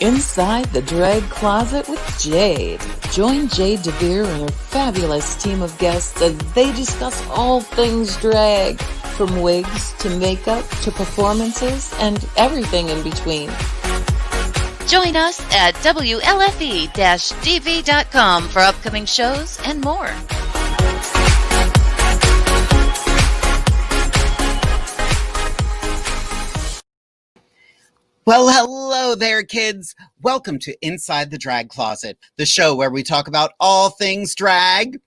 Inside the Drag Closet with Jade. Join Jade, DeVere, and her fabulous team of guests as they discuss all things drag, from wigs to makeup to performances and everything in between. Join us at WLFE-DV.com for upcoming shows and more. Well, hello there, kids. Welcome to Inside the Drag Closet, the show where we talk about all things drag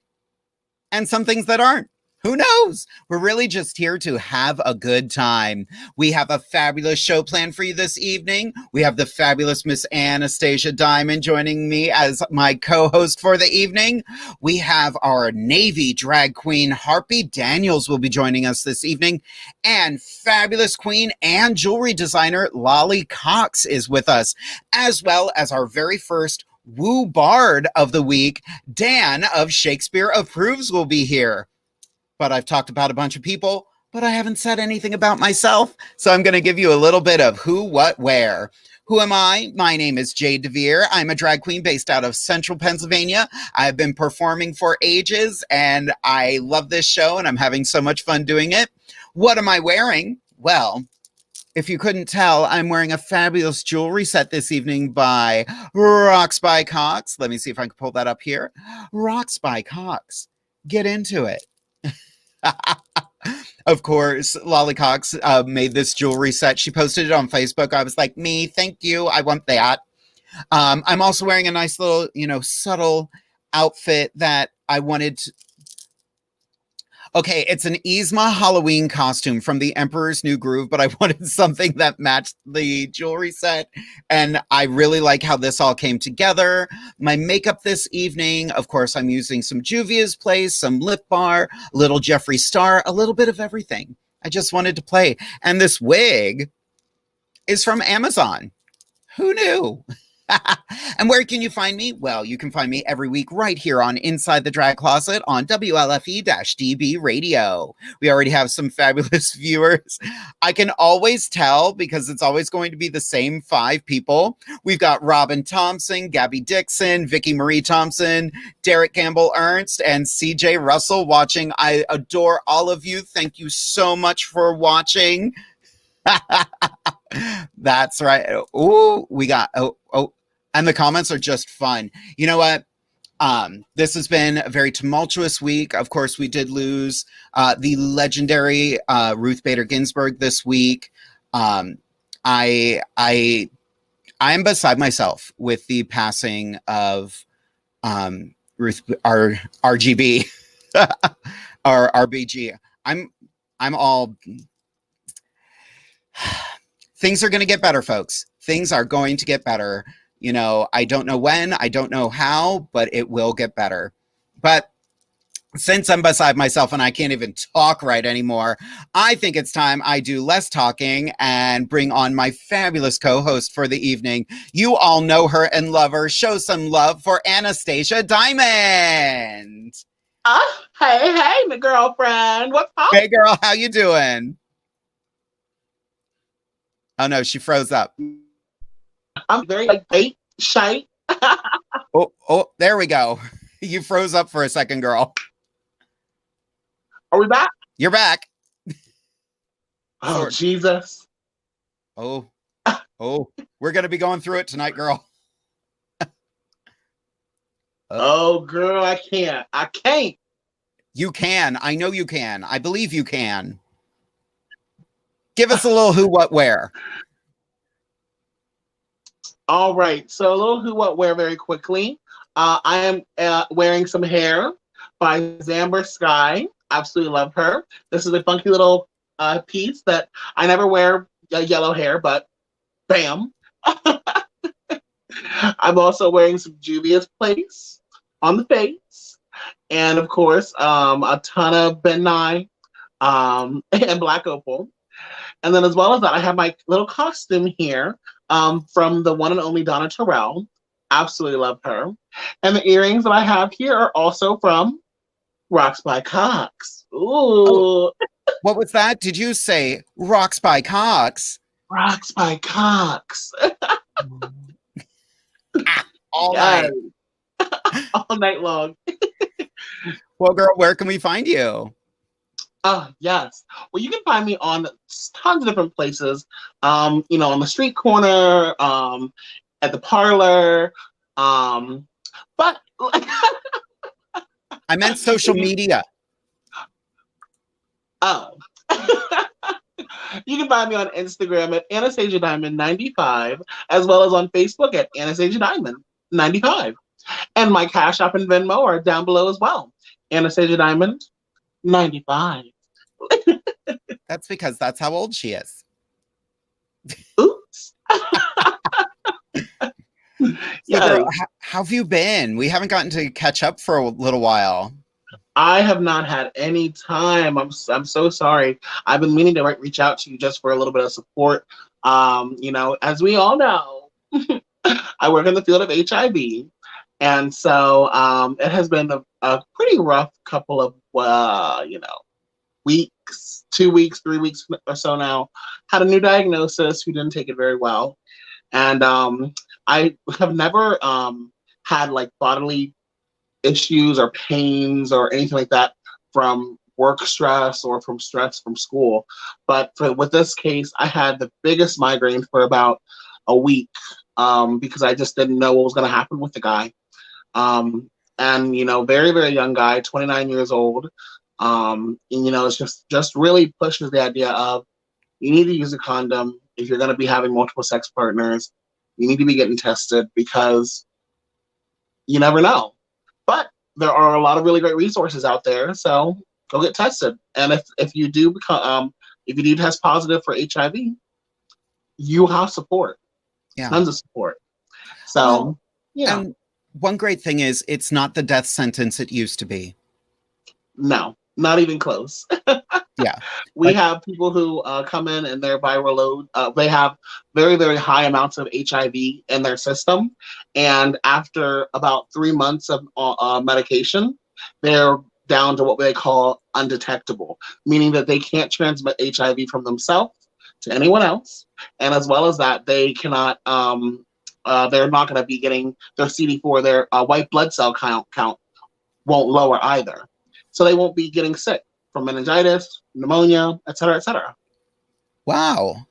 and some things that aren't. Who knows? We're really just here to have a good time. We have a fabulous show planned for you this evening. We have the fabulous Miss Anastasia Diamond joining me as my co-host for the evening. We have our Navy drag queen, Harpy Daniels, will be joining us this evening. And fabulous queen and jewelry designer, Lolli Cox, is with us, as well as our very first Woo Bard of the week, Dan of Shakespeare Approves, will be here. But I've talked about a bunch of people, but I haven't said anything about myself. So I'm going to give you a little bit of who, what, where. Who am I? My name is Jade DeVere. I'm a drag queen based out of Central Pennsylvania. I've been performing for ages, and I love this show, and I'm having so much fun doing it. What am I wearing? Well, if you couldn't tell, I'm wearing a fabulous jewelry set this evening by ROXBYCOX. Let me see if I can pull that up here. ROXBYCOX. Get into it. Of course, Lolli Cox made this jewelry set. She posted it on Facebook. I was like, me, thank you. I want that. I'm also wearing a nice little, subtle outfit that I wanted to... Okay, it's an Yzma Halloween costume from the Emperor's New Groove, but I wanted something that matched the jewelry set, and I really like how this all came together. My makeup this evening, of course, I'm using some Juvia's Place, some Lip Bar, a little Jeffree Star, a little bit of everything. I just wanted to play. And this wig is from Amazon. Who knew? And where can you find me? Well, you can find me every week right here on Inside the Drag Closet on WLFE-DB Radio. We already have some fabulous viewers. I can always tell because it's always going to be the same 5 people. We've got Robin Thompson, Gabby Dixon, Vicky Marie Thompson, Derek Gamble Ernst, and CJ Russell watching. I adore all of you. Thank you so much for watching. That's right. Oh, we got, and the comments are just fun. You know what? This has been a very tumultuous week. Of course, we did lose the legendary Ruth Bader Ginsburg this week. I am beside myself with the passing of Ruth, our RGB, our RBG. I'm all... Things are going to get better, folks. Things are going to get better. I don't know when, I don't know how, but it will get better. But since I'm beside myself and I can't even talk right anymore, I think it's time I do less talking and bring on my fabulous co-host for the evening. You all know her and love her. Show some love for Anastasia Diamond. Hey, my girlfriend. What's up? Hey, girl, how you doing? Oh, no, she froze up. I'm very shy. Oh, there we go. You froze up for a second, girl. Are we back? You're back. Oh, Jesus. Oh, we're going to be going through it tonight, girl. Oh, girl, I can't. You can. I know you can. I believe you can. Give us a little who, what, where. All right. So a little who, what, where very quickly. I am wearing some hair by Zamber Sky. Absolutely love her. This is a funky little piece that I never wear yellow hair, but bam. I'm also wearing some Juvia's Place on the face. And of course, a ton of Ben Nye and Black Opal. And then as well as that, I have my little costume here from the one and only Donna Terrell. Absolutely love her. And the earrings that I have here are also from ROXBYCOX. Ooh. Oh, what was that? Did you say ROXBYCOX? ROXBYCOX. all Yes. night. All night long. Well, girl, where can we find you? Yes. Well, you can find me on tons of different places. On the street corner, at the parlor, but I meant social media. Oh. You can find me on Instagram at Anastasia Diamond 95, as well as on Facebook at Anastasia Diamond 95. And my Cash App and Venmo are down below as well. Anastasia Diamond 95. That's because that's how old she is. Oops. So, Yes. girl, how have you been? We haven't gotten to catch up for a little while. I have not had any time. I'm so sorry. I've been meaning to reach out to you just for a little bit of support. As we all know, I work in the field of HIV, and so it has been a pretty rough couple of weeks, 2 weeks, 3 weeks or so now. Had a new diagnosis. Who didn't take it very well, and I have never had like bodily issues or pains or anything like that from work stress or from stress from school. But with this case, I had the biggest migraine for about a week because I just didn't know what was going to happen with the guy. Very, very young guy, 29 years old. It's just really pushes the idea of you need to use a condom if you're going to be having multiple sex partners. You need to be getting tested because you never know. But there are a lot of really great resources out there, so go get tested. And if you do test positive for HIV, you have support. Yeah. Tons of support. So, And one great thing is it's not the death sentence it used to be. No, not even close. Yeah. We have people who come in and their viral load, they have very, very high amounts of HIV in their system. And after about 3 months of medication, they're down to what they call undetectable, meaning that they can't transmit HIV from themselves to anyone else. And as well as that, they cannot, they're not going to be getting their CD4, their white blood cell count won't lower either. So they won't be getting sick from meningitis, pneumonia, et cetera, et cetera. Wow.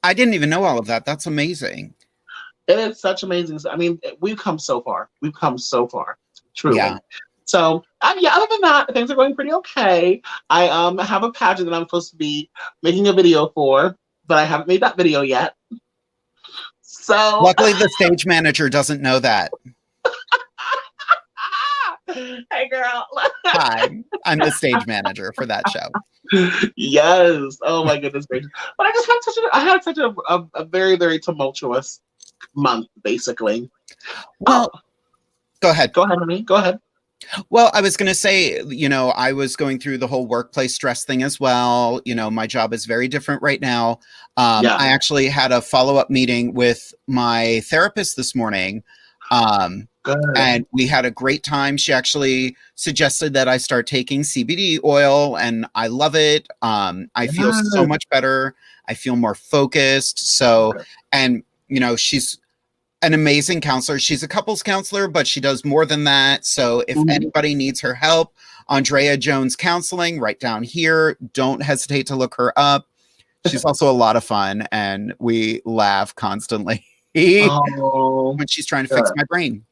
I didn't even know all of that. That's amazing. It is such amazing. I mean, we've come so far. We've come so far, truly. Yeah. So, other than that, things are going pretty okay. I have a pageant that I'm supposed to be making a video for, but I haven't made that video yet. So Luckily, the stage manager doesn't know that. Hey, girl. Hi, I'm the stage manager for that show. Yes. Oh my goodness gracious. But I had such a very, very tumultuous month, basically. Well, go ahead. Go ahead, honey. Go ahead. Well, I was going to say, I was going through the whole workplace stress thing as well. My job is very different right now. I actually had a follow-up meeting with my therapist this morning. And we had a great time. She actually suggested that I start taking CBD oil, and I love it. I feel so much better. I feel more focused. So, and she's an amazing counselor. She's a couples counselor, but she does more than that. So if anybody needs her help, Andrea Jones Counseling, right down here. Don't hesitate to look her up. She's also a lot of fun, and we laugh constantly when she's trying to fix my brain.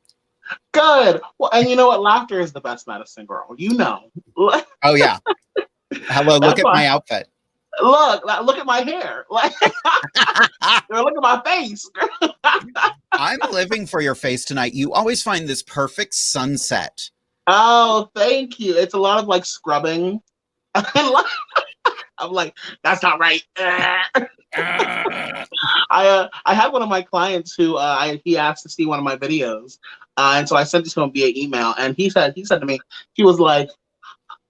Good. Well, and you know what? Laughter is the best medicine, girl. Oh, yeah. Hello, look at my outfit. Look at my hair. Girl, look at my face. I'm living for your face tonight. You always find this perfect sunset. Oh, thank you. It's a lot of like scrubbing. I'm like, that's not right. I had one of my clients who he asked to see one of my videos, and so I sent it to him via email, and he said to me, he was like,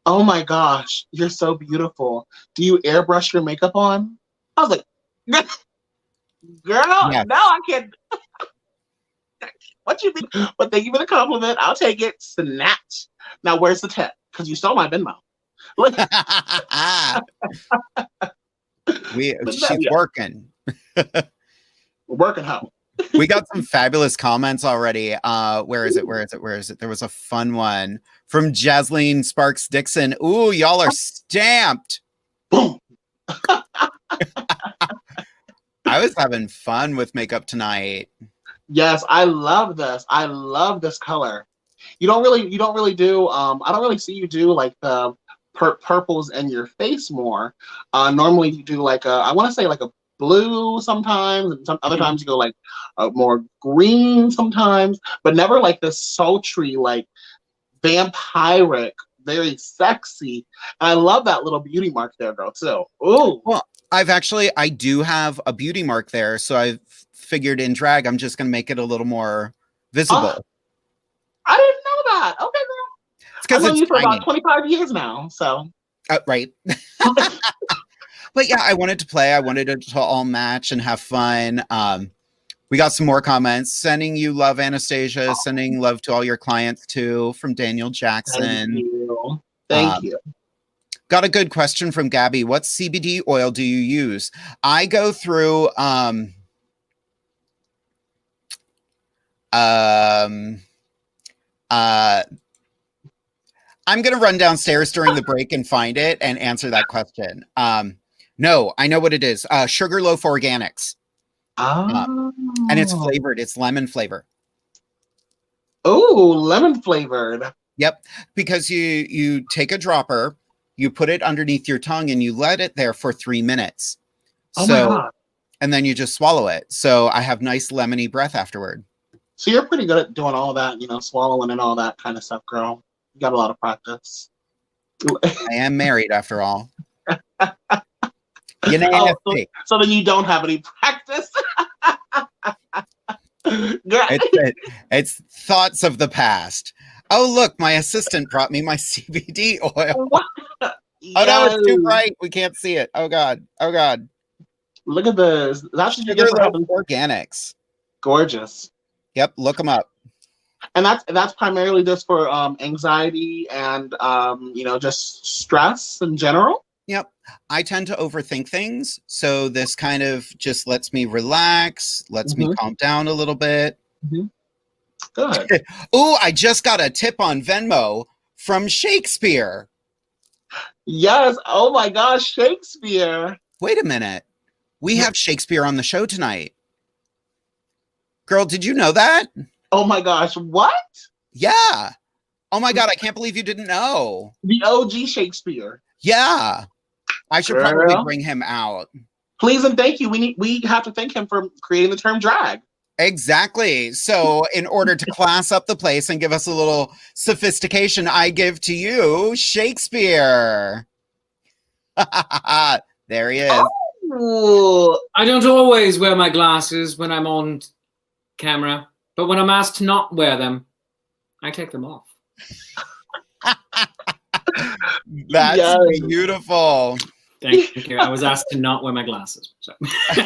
"Oh my gosh, you're so beautiful. Do you airbrush your makeup on?" I was like, "Girl, yes. No, I can't." What you mean? But thank you for the compliment. I'll take it. Snatch. Now, where's the tip? Because you saw my Venmo. She's working. Working home. We got some fabulous comments already. Where is it? There was a fun one from Jasleen Sparks Dixon. Ooh, y'all are stamped. Boom. I was having fun with makeup tonight. Yes, I love this. I love this color. You don't really do. I don't really see you do like the purples in your face more. Normally you do like I want to say like a blue sometimes, and some other times you go like more green sometimes, but never like this sultry, like vampiric, very sexy. And I love that little beauty mark there, girl, too. Ooh. Well, I do have a beauty mark there, so I've figured in drag, I'm just going to make it a little more visible. I didn't know that. Okay, girl. It's because I've known you for about 25 years now, so. Right. But yeah, I wanted to play. I wanted it to all match and have fun. We got some more comments. Sending you love, Anastasia. Sending love to all your clients too, from Daniel Jackson. Thank you. Thank you. Got a good question from Gabby. What CBD oil do you use? I go through I'm going to run downstairs during the break and find it and answer that question. No, I know what it is. Sugarloaf Organics. And it's flavored. It's lemon flavor. Oh, lemon flavored. Yep. Because you take a dropper, you put it underneath your tongue, and you let it there for 3 minutes. Oh my God. And then you just swallow it. So I have nice lemony breath afterward. So you're pretty good at doing all that, swallowing and all that kind of stuff, girl. You got a lot of practice. I am married after all. So then you don't have any practice. It's thoughts of the past. Oh, look, my assistant brought me my CBD oil. Yes. Oh, no, it's too bright. We can't see it. Oh, God. Oh, God. Look at this. That's what you get for having Organics. Gorgeous. Yep, look them up. And that's primarily just for anxiety and just stress in general. Yep. I tend to overthink things. So this kind of just lets me relax, lets me calm down a little bit. Mm-hmm. Good. Oh, I just got a tip on Venmo from Shakespeare. Yes. Oh my gosh, Shakespeare. Wait a minute. We have Shakespeare on the show tonight. Girl, did you know that? Oh my gosh, what? Yeah. Oh my God, I can't believe you didn't know. The OG Shakespeare. Yeah. I should probably bring him out. Please and thank you. We have to thank him for creating the term drag. Exactly. So in order to class up the place and give us a little sophistication, I give to you Shakespeare. There he is. Oh. I don't always wear my glasses when I'm on camera, but when I'm asked to not wear them, I take them off. That's beautiful. Thank you. I was asked to not wear my glasses. So. They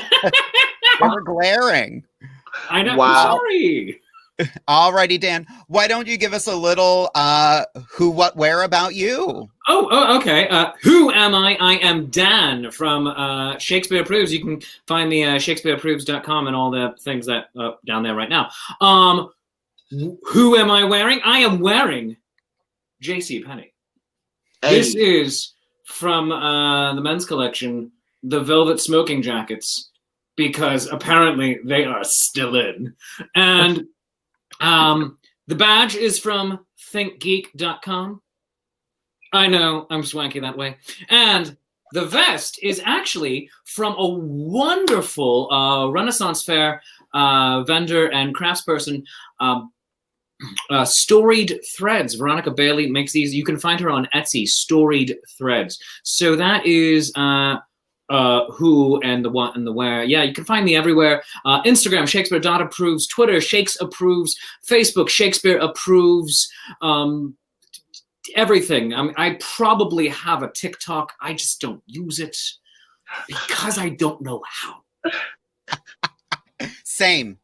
were glaring. I know. Wow. Sorry. Alrighty, Dan. Why don't you give us a little who, what, where about you? Oh, okay. Who am I? I am Dan from Shakespeare Approves. You can find me at ShakespeareApproves.com and all the things that down there right now. Who am I wearing? I am wearing JCPenney. Hey. This is from the men's collection, the velvet smoking jackets, because apparently they are still in. And the badge is from thinkgeek.com. I know, I'm swanky that way. And the vest is actually from a wonderful Renaissance Fair vendor and craftsperson, Storied Threads. Veronica Bailey makes these. You can find her on Etsy, Storied Threads. So that is who and the what and the where. Yeah, you can find me everywhere. Instagram, Shakespeare.approves. Twitter, Shakes Approves. Facebook, Shakespeare Approves. Everything. I probably have a TikTok. I just don't use it because I don't know how. Same.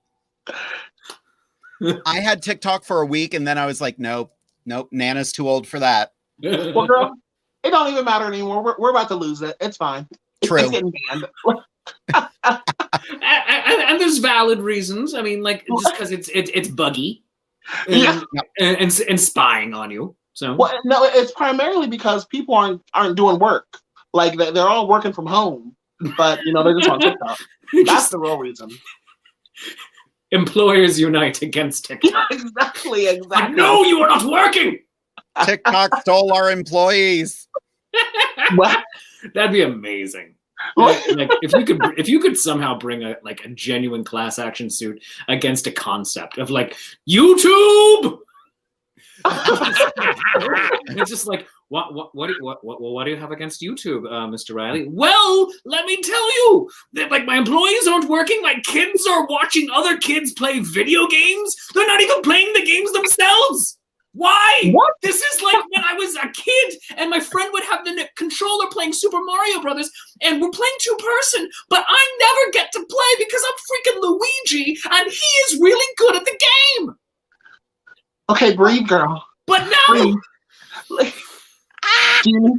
I had TikTok for a week and then I was like, nope, Nana's too old for that. Well, girl, it don't even matter anymore. We're about to lose it. It's fine. True. It's getting banned. And and there's valid reasons. I mean, like just because it's buggy, and spying on you. So no, it's primarily because people aren't doing work. Like they're all working from home, but they're just on TikTok. That's the real reason. Employers unite against TikTok. Exactly. No, you are not working. TikTok stole our employees. What? That'd be amazing. Like if you could somehow bring a genuine class action suit against a concept of like YouTube. And it's just like what do you have against YouTube, Mr. Riley? Well, let me tell you that my employees aren't working. My kids are watching other kids play video games. They're not even playing the games themselves. Why? What? This is like when I was a kid and my friend would have the controller playing Super Mario Brothers and we're playing two-person, but I never get to play because I'm freaking Luigi and he is really good at the game. Okay, breathe, girl. But now... Do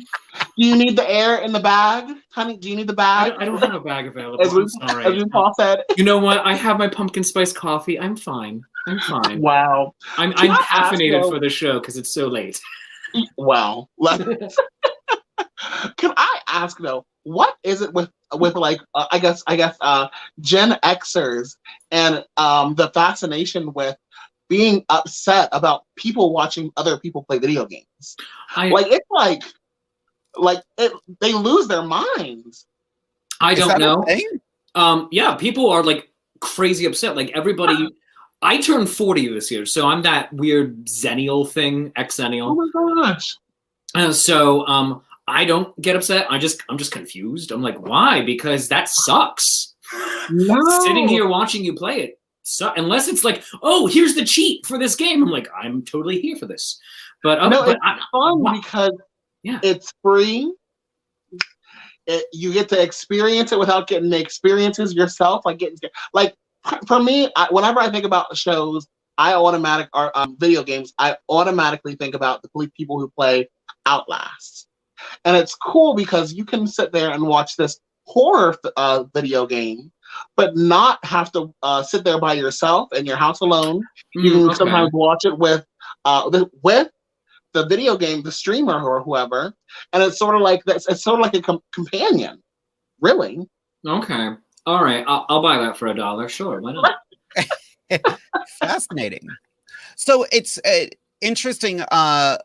you need the air in the bag? Honey, do you need the bag? I don't have a bag available. As RuPaul said. You know what? I have my pumpkin spice coffee. I'm fine. Wow. I'm caffeinated for the show because it's so late. Wow. Can I ask though, what is it with I guess Gen Xers and the fascination with being upset about people watching other people play video games? They lose their minds. I don't know. Yeah, people are crazy upset. Like everybody. I turned 40 this year, so I'm that weird Xennial thing, Xennial. Oh my gosh. So I don't get upset. I'm just confused. I'm like, why? Because that sucks. No. Sitting here watching you play it. So unless it's like, oh, here's the cheat for this game. I'm like, I'm totally here for this. But it's fun because it's free. You get to experience it without getting the experiences yourself. For me, whenever I think about shows, video games, I automatically think about the people who play Outlast. And it's cool because you can sit there and watch this horror video game, but not have to sit there by yourself in your house alone. You can sometimes watch it with the video game, the streamer or whoever, and it's sort of like this. It's sort of like a companion, really. Okay, all right, I'll buy that for $1. Sure, why not? Fascinating. So it's an interesting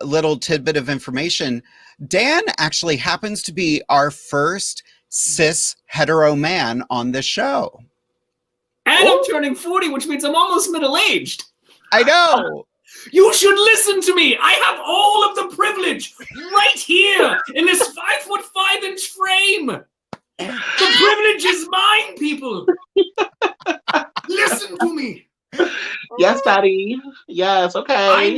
little tidbit of information. Dan actually happens to be our first cis hetero man on this show. And I'm turning 40, which means I'm almost middle-aged. I know. You should listen to me. I have all of the privilege right here in this 5'5" frame. The privilege is mine, people. Listen to me. Yes, Daddy. Yes, okay. I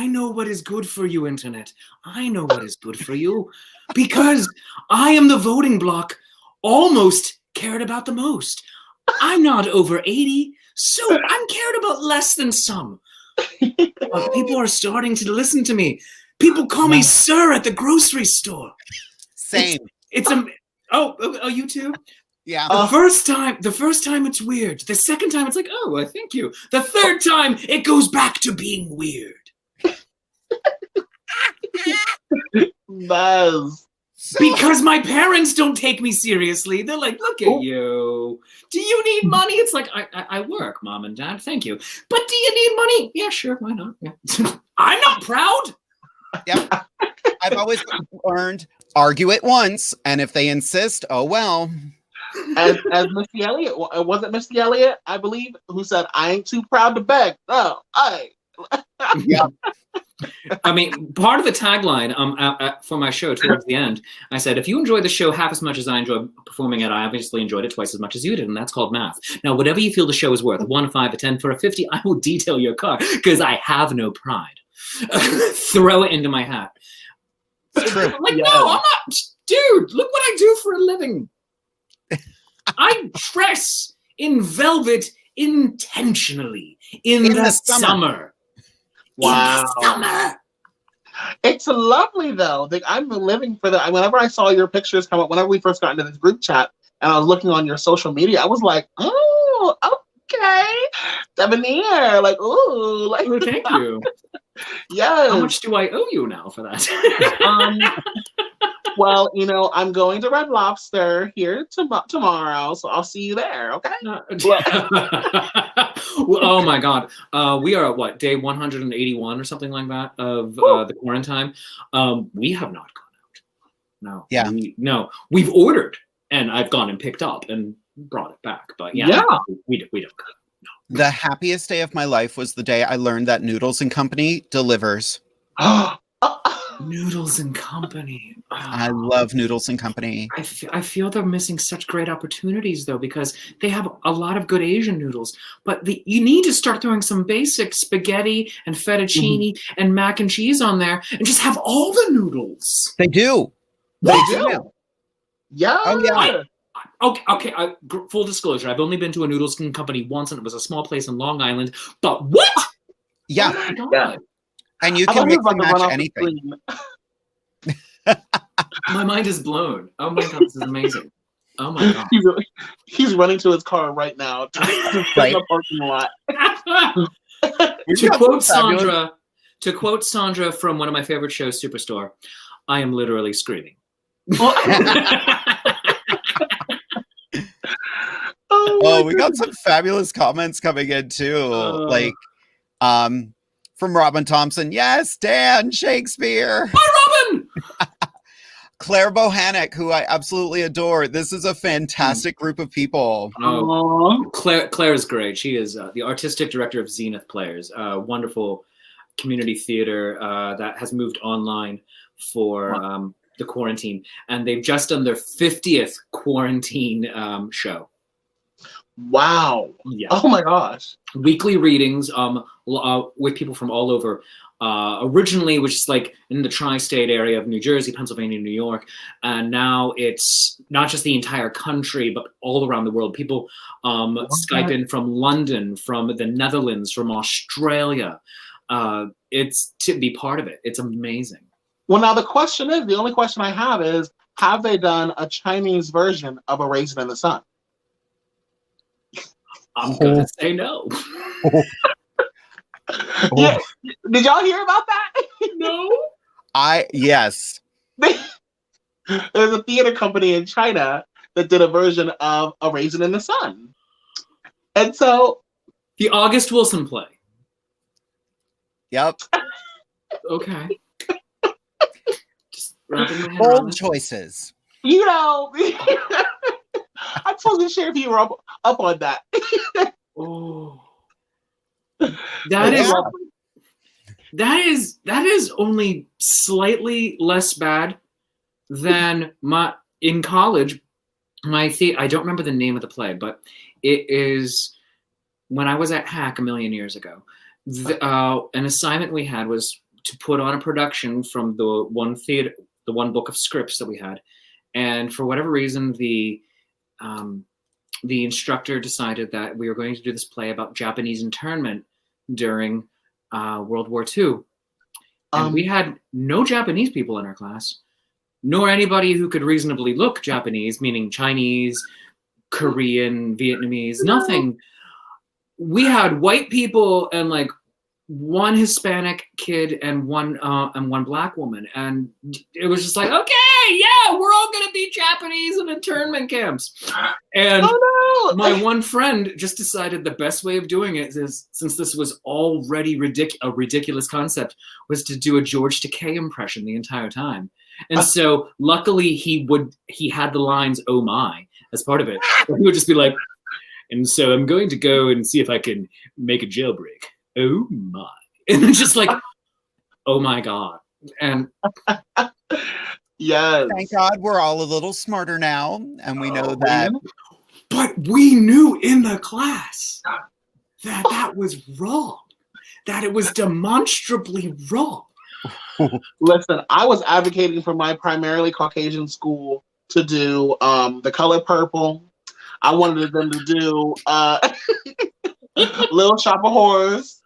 know what is good for you, Internet. I know what is good for you. Because I am the voting bloc almost cared about the most. I'm not over 80, so I'm cared about less than some. But people are starting to listen to me. People call me sir at the grocery store. Same. Oh, you too? Yeah. The first time it's weird. The second time it's like, oh, thank you. The third time it goes back to being weird. Buzz. Because my parents don't take me seriously. They're like, look at you. Do you need money? It's like, I work, Mom and Dad. Thank you. But do you need money? Yeah, sure. Why not? Yeah. I'm not proud. Yep. I've always learned, argue it once, and if they insist, oh well. As Missy Elliott, was it Missy Elliott, I believe, who said, I ain't too proud to beg. No, Yeah. I mean, part of the tagline for my show towards the end, I said, if you enjoy the show half as much as I enjoy performing it, I obviously enjoyed it twice as much as you did, and that's called math. Now, whatever you feel the show is worth, 1, a 5, a 10, for a 50, I will detail your car, because I have no pride. Throw it into my hat. True. I'm like, no, I'm not. Dude, look what I do for a living. I dress in velvet intentionally in the summer. Wow. Summer. It's lovely though. I'm living for that. Whenever I saw your pictures come up, whenever we first got into this group chat and I was looking on your social media, I was like, oh, Okay. Debonair. Like, ooh. Like, Oh, thank you. yes. How much do I owe you now for that? Well, you know, I'm going to Red Lobster here tomorrow, so I'll see you there, okay? Oh my God. We are at what, day 181 or something like that of the quarantine. We have not gone out. No. Yeah. No. We've ordered and I've gone and picked up and brought it back. But yeah. We don't go out. No. The happiest day of my life was the day I learned that Noodles and Company delivers. Noodles and Company. Oh. I love Noodles and Company. I feel they're missing such great opportunities, though, because they have a lot of good Asian noodles. But you need to start throwing some basic spaghetti and fettuccine and mac and cheese on there and just have all the noodles. They do. They do. Yeah. Oh, yeah. Okay. Full disclosure, I've only been to a Noodles and Company once, and it was a small place in Long Island. But what? Yeah. Oh my God. Yeah. And you can mix and match anything. My mind is blown. Oh my God, this is amazing. Oh my God. He's running to his car right now to Right. the parking lot. To quote Sandra from one of my favorite shows, Superstore, I am literally screaming. Oh, we got some fabulous comments coming in too. From Robin Thompson. Yes, Dan, Shakespeare. Hi, Robin! Claire Bohannick, who I absolutely adore. This is a fantastic group of people. Claire is great. She is the artistic director of Zenith Players, a wonderful community theater that has moved online for the quarantine. And they've just done their 50th quarantine show. Wow. Yeah. Oh my gosh. Weekly readings with people from all over. Originally, which is like in the tri-state area of New Jersey, Pennsylvania, New York. And now it's not just the entire country, but all around the world. People Skype in from London, from the Netherlands, from Australia. It's to be part of it. It's amazing. Well, now the only question I have is, have they done a Chinese version of A Raisin in the Sun? I'm gonna say no. Yeah. Did y'all hear about that? No. Yes. There's a theater company in China that did a version of A Raisin in the Sun. And so The August Wilson play. Yep. Okay. Just wrapping my head Bold around it. choices. you know, I totally share if you were up on that. Oh. That is only slightly less bad than in college. I don't remember the name of the play, but it is when I was at Hack a million years ago. An assignment we had was to put on a production from the one book of scripts that we had, and for whatever reason, the instructor decided that we were going to do this play about Japanese internment during World War II. And we had no Japanese people in our class, nor anybody who could reasonably look Japanese, meaning Chinese, Korean, Vietnamese, nothing. We had white people and like one Hispanic kid and one black woman. And it was just like, okay, yeah, we're all going to be Japanese in internment camps. And my one friend just decided the best way of doing it is, since this was already a ridiculous concept, was to do a George Takei impression the entire time. And so luckily he had the lines, oh my, as part of it. But he would just be like, and so I'm going to go and see if I can make a jailbreak. Oh my. And it's just like, oh my God. And yes. Thank God we're all a little smarter now. And we know that. But we knew in the class that was wrong. That it was demonstrably wrong. Listen, I was advocating for my primarily Caucasian school to do The Color Purple. I wanted them to do Little Shop of Horrors.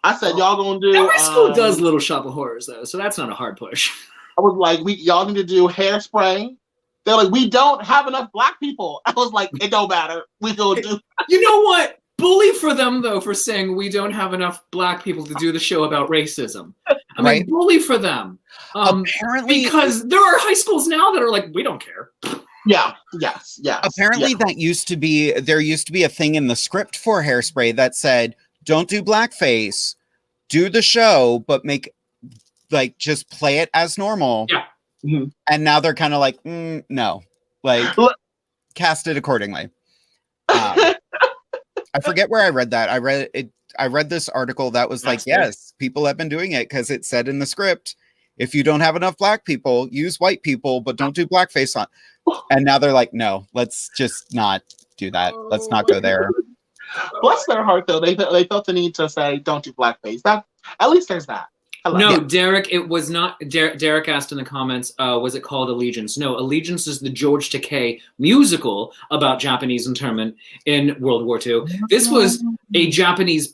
I said, y'all gonna do... Every school does Little Shop of Horrors, though, so that's not a hard push. I was like, y'all need to do Hairspray. They're like, we don't have enough black people. I was like, it don't matter. We gonna do... You know what? bully for them, though, for saying we don't have enough black people to do the show about racism. I mean, Right. bully for them. Apparently, because there are high schools now that are like, we don't care. Yeah. Yes. apparently there used to be a thing in the script for Hairspray that said, don't do blackface, do the show, but just play it as normal. Yeah. Mm-hmm. And now they're kind of like, no, like cast it accordingly. I forget where I read that. I read this article that was like, yes, people have been doing it because it said in the script, if you don't have enough black people, use white people, but don't do blackface on. And now they're like, no, let's just not do that. Let's not go there. Bless their heart, though. They felt the need to say, don't do blackface. That, at least there's that. No, Derek, it was not. Derek asked in the comments, was it called Allegiance? No, Allegiance is the George Takei musical about Japanese internment in World War II. This was a Japanese.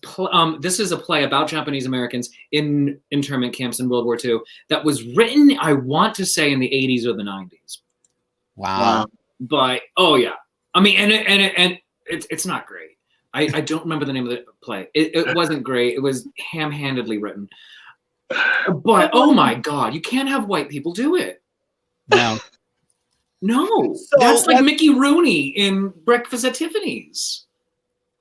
This is a play about Japanese Americans in internment camps in World War II that was written, I want to say, in the 80s or the 90s. Wow. But oh yeah, I mean, and it's not great. I don't remember the name of the play. It wasn't great. It was ham-handedly written. But oh my God, you can't have white people do it. No, that's like Mickey Rooney in Breakfast at Tiffany's.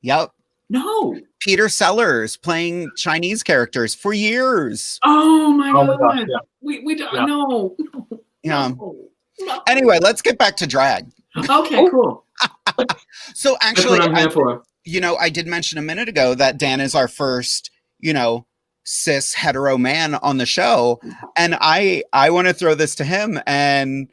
Yep. No. Peter Sellers playing Chinese characters for years. Oh my God. gosh, yeah. We don't know. Yeah. No. Anyway, let's get back to drag. Okay, cool. So actually, That's what I'm here for. I did mention a minute ago that Dan is our first, cis hetero man on the show. And I want to throw this to him. And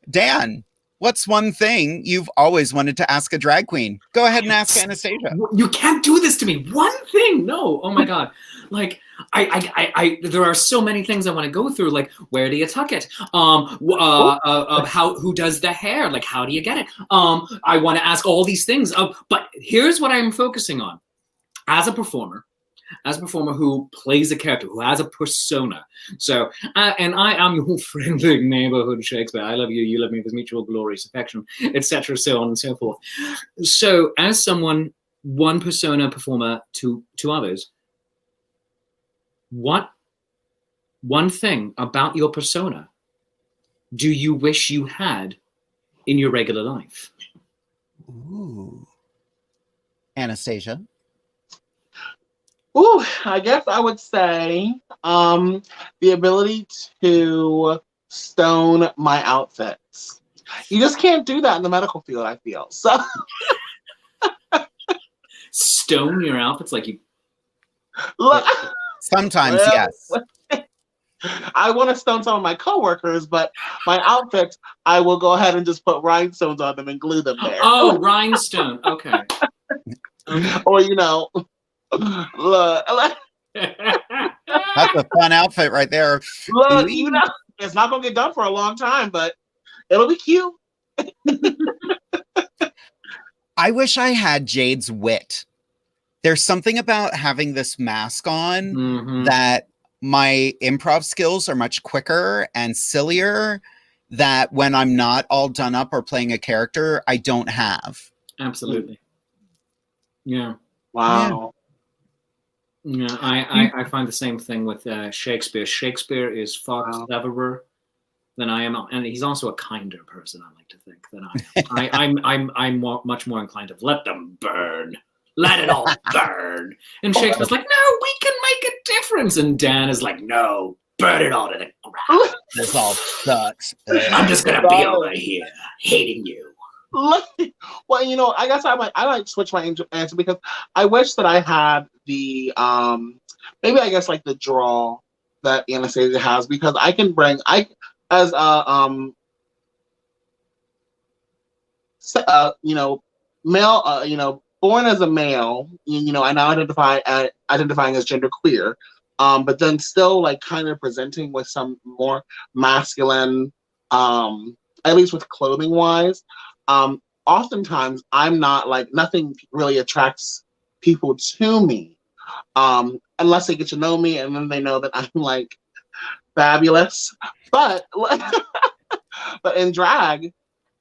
Dan, what's one thing you've always wanted to ask a drag queen? Go ahead and ask Anastasia. You can't do this to me. One thing. No. Oh my God. Like there are so many things I want to go through. Like, where do you tuck it? Who does the hair? Like, how do you get it? I want to ask all these things. But here's what I'm focusing on. As a performer who plays a character, who has a persona. So, and I am your friendly neighborhood Shakespeare. I love you, you love me, there's mutual glorious affection, etc., so on and so forth. So, as someone, one persona performer to others, what one thing about your persona do you wish you had in your regular life? Ooh. Anastasia? Ooh, I guess I would say the ability to stone my outfits. You just can't do that in the medical field, I feel. So Stone your outfits like you... Sometimes, yes. I want to stone some of my coworkers, but my outfits, I will go ahead and just put rhinestones on them and glue them there. Oh, rhinestone. Okay. Or, look. That's a fun outfit right there. Look, it's not going to get done for a long time, but it'll be cute. I wish I had Jade's wit. There's something about having this mask on that my improv skills are much quicker and sillier, that when I'm not all done up or playing a character, I don't have. Absolutely. Yeah. Wow. Yeah, I find the same thing with Shakespeare. Shakespeare is far cleverer than I am, and he's also a kinder person, I like to think, than I am. I'm much more inclined to let them burn. Let it all burn. And Shakespeare's like, no, we can make a difference. And Dan is like, no, burn it all to the ground. This all sucks. I'm just going to be over here hating you. Well, I guess I might switch my answer because I wish that I had the maybe I guess like the draw that Anastasia has, because I can bring male, born as a male, I now identifying as genderqueer, but then still like kind of presenting with some more masculine, at least with clothing wise. Oftentimes I'm not like, nothing really attracts people to me, unless they get to know me and then they know that I'm like fabulous. But but in drag,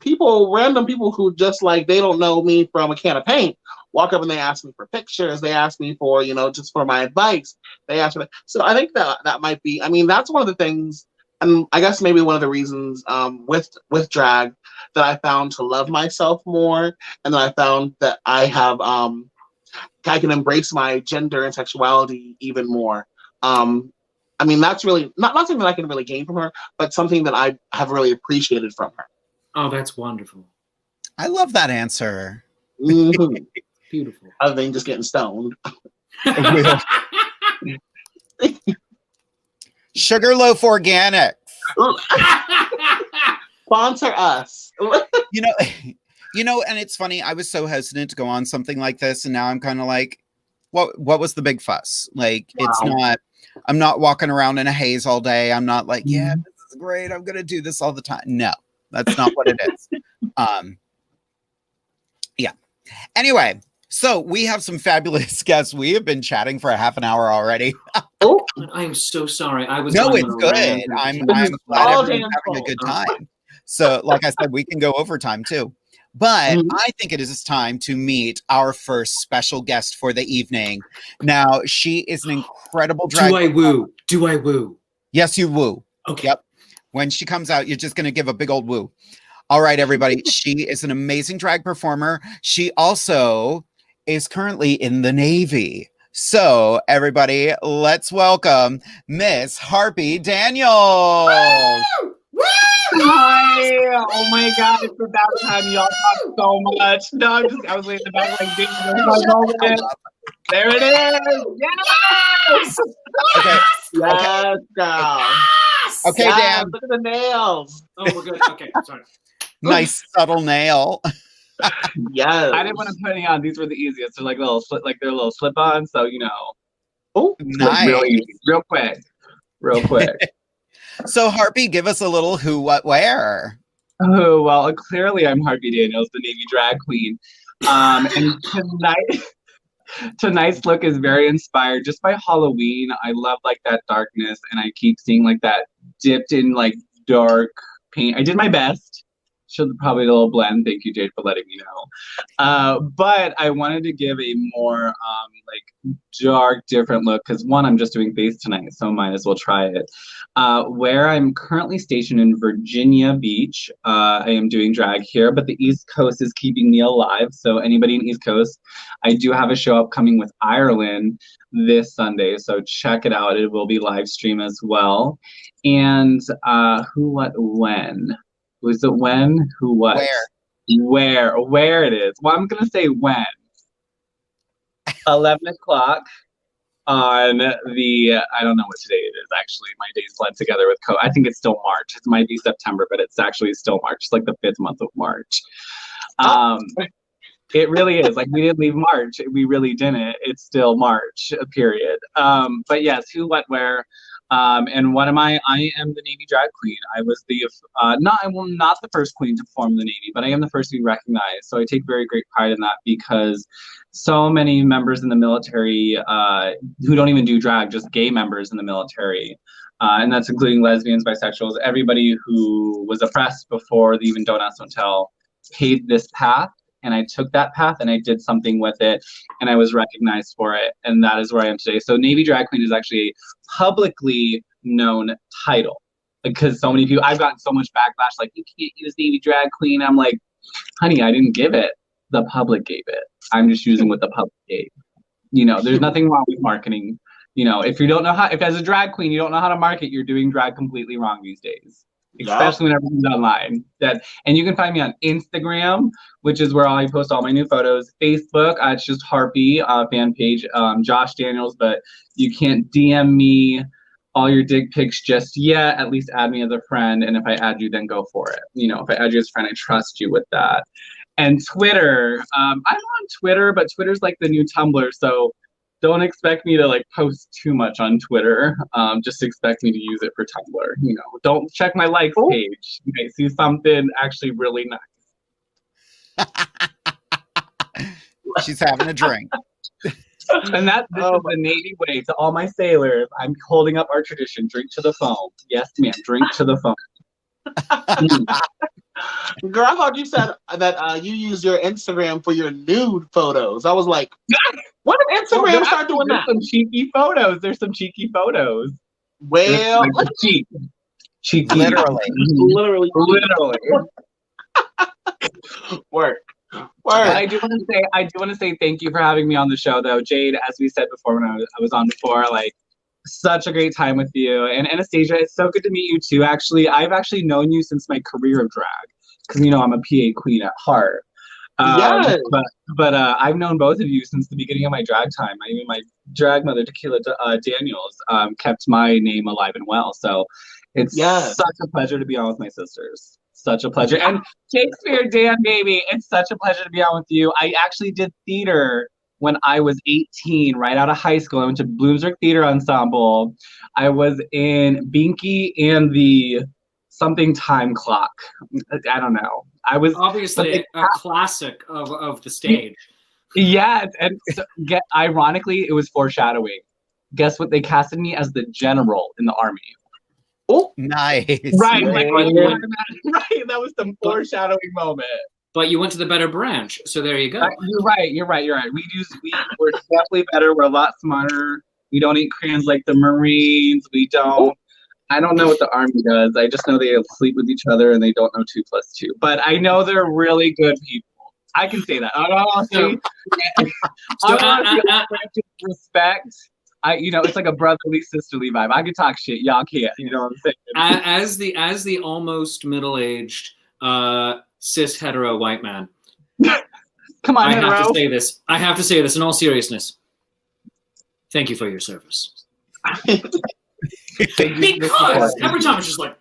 random people who just like, they don't know me from a can of paint walk up and they ask me for pictures. They ask me for, just for my advice. They ask me. So I think that might be, I mean, that's one of the things, and I guess maybe one of the reasons with drag that I found to love myself more, and that I found that I have, I can embrace my gender and sexuality even more. I mean, that's really not something that I can really gain from her, but something that I have really appreciated from her. Oh, that's wonderful. I love that answer. Mm-hmm. Beautiful. Other than just getting stoned. Sugarloaf Organics. Sponsor us. And it's funny. I was so hesitant to go on something like this, and now I'm kind of like, what was the big fuss? Like, It's not. I'm not walking around in a haze all day. I'm not like, yeah, this is great. I'm gonna do this all the time. No, that's not what it is. Yeah. Anyway, so we have some fabulous guests. We have been chatting for a half an hour already. Oh, I'm so sorry. I was no, it's good. I'm glad everyone's having a good time. So, like I said, we can go overtime too. But I think it is time to meet our first special guest for the evening. Now, she is an incredible drag. Do I woo? Yes, you woo. Okay. Yep. When she comes out, you're just going to give a big old woo. All right, everybody. She is an amazing drag performer. She also is currently in the Navy. So, everybody, let's welcome Miss Harpy Daniel. Woo! Woo! Hi! Oh my God, it's about time. Y'all talk so much. No, I was waiting in the back like, there it is. Yes! Okay. Yes, girl. Okay, yes, Dan. look at the nails. Oh, we're good. Okay, sorry. Nice subtle nail. Yes. I didn't want to put any on. These were the easiest. They're like they're little slip-ons. So Oh, nice. Real easy, real quick. So, Harpy, give us a little who, what, where. Oh well, clearly I'm Harpy Daniels, the Navy drag queen. And tonight's look is very inspired just by Halloween. I love like that darkness, and I keep seeing like that dipped in like dark paint. I did my best. Showed probably a little blend. Thank you, Jade, for letting me know. But I wanted to give a more like dark, different look because one, I'm just doing face tonight, so might as well try it. Where I'm currently stationed in Virginia Beach, I am doing drag here, but the East Coast is keeping me alive. So anybody in East Coast, I do have a show upcoming with Ireland this Sunday, so check it out. It will be live stream as well. And who, what, when? Was it when? Who, what? Where it is? Well, I'm going to say when. 11 o'clock on the, I don't know what today it is, actually. My days blend together with I think it's still March. It might be September, but it's actually still March. It's like the 5th month of March. It really is. Like, we didn't leave March. We really didn't. It's still March, period. But yes, who, what, where. And what am I? I am the Navy drag queen. I was not the first queen to perform the Navy, but I am the first to be recognized. So I take very great pride in that because so many members in the military who don't even do drag, just gay members in the military, and that's including lesbians, bisexuals, everybody who was oppressed before the even Don't Ask, Don't Tell paved this path. And I took that path and I did something with it and I was recognized for it. And that is where I am today. So Navy drag queen is actually a publicly known title because so many people, I've gotten so much backlash, like, you can't use Navy drag queen. I'm like, honey, I didn't give it. The public gave it. I'm just using what the public gave. There's nothing wrong with marketing. If you don't know how, if as a drag queen, you don't know how to market, you're doing drag completely wrong these days. Especially when everything's online. And you can find me on Instagram, which is where I post all my new photos. Facebook, it's just Harpy fan page, Josh Daniels, but you can't DM me all your dick pics just yet. At least add me as a friend, and if I add you, then go for it. If I add you as a friend, I trust you with that. And Twitter, I'm on Twitter, but Twitter's like the new Tumblr, so don't expect me to like post too much on Twitter. Just expect me to use it for Tumblr. Don't check my likes page. You may see something actually really nice. She's having a drink. And this is the Navy way to all my sailors. I'm holding up our tradition. Drink to the phone. Yes, ma'am. Drink to the phone. Girl, I thought you said that you use your Instagram for your nude photos. I was like, what did Instagram start doing that? Some cheeky photos. There's some cheeky photos. Well, like cheeky. Literally. Literally. Work. I do want to say thank you for having me on the show, though, Jade. As we said before, when I was on before, like, such a great time with you, and Anastasia. It's so good to meet you too. Actually, I've actually known you since my career of drag, because I'm a PA queen at heart. Yes. But I've known both of you since the beginning of my drag time. I mean, my drag mother, Tequila Daniels, kept my name alive and well. So it's such a pleasure to be on with my sisters. Such a pleasure. And Shakespeare, Dan, baby, it's such a pleasure to be on with you. I actually did theater when I was 18, right out of high school. I went to Bloomsburg Theater Ensemble. I was in Binky and the something time clock. I don't know. I was obviously a classic of the stage. Yes, and so, ironically, it was foreshadowing. Guess what? They casted me as the general in the army. Oh, nice! Right, right. That was the foreshadowing moment. But you went to the better branch, so there you go. You're right. We're definitely better. We're a lot smarter. We don't eat crayons like the Marines. We don't. I don't know what the Army does. I just know they sleep with each other and they don't know 2 + 2. But I know they're really good people. I can say that. Respect. It's like a brotherly, sisterly vibe. I can talk shit. Y'all can't. You know what I'm saying? As the almost middle-aged cis hetero white man. Come on, I have to say this in all seriousness. Thank you for your service. Because every time it's just like,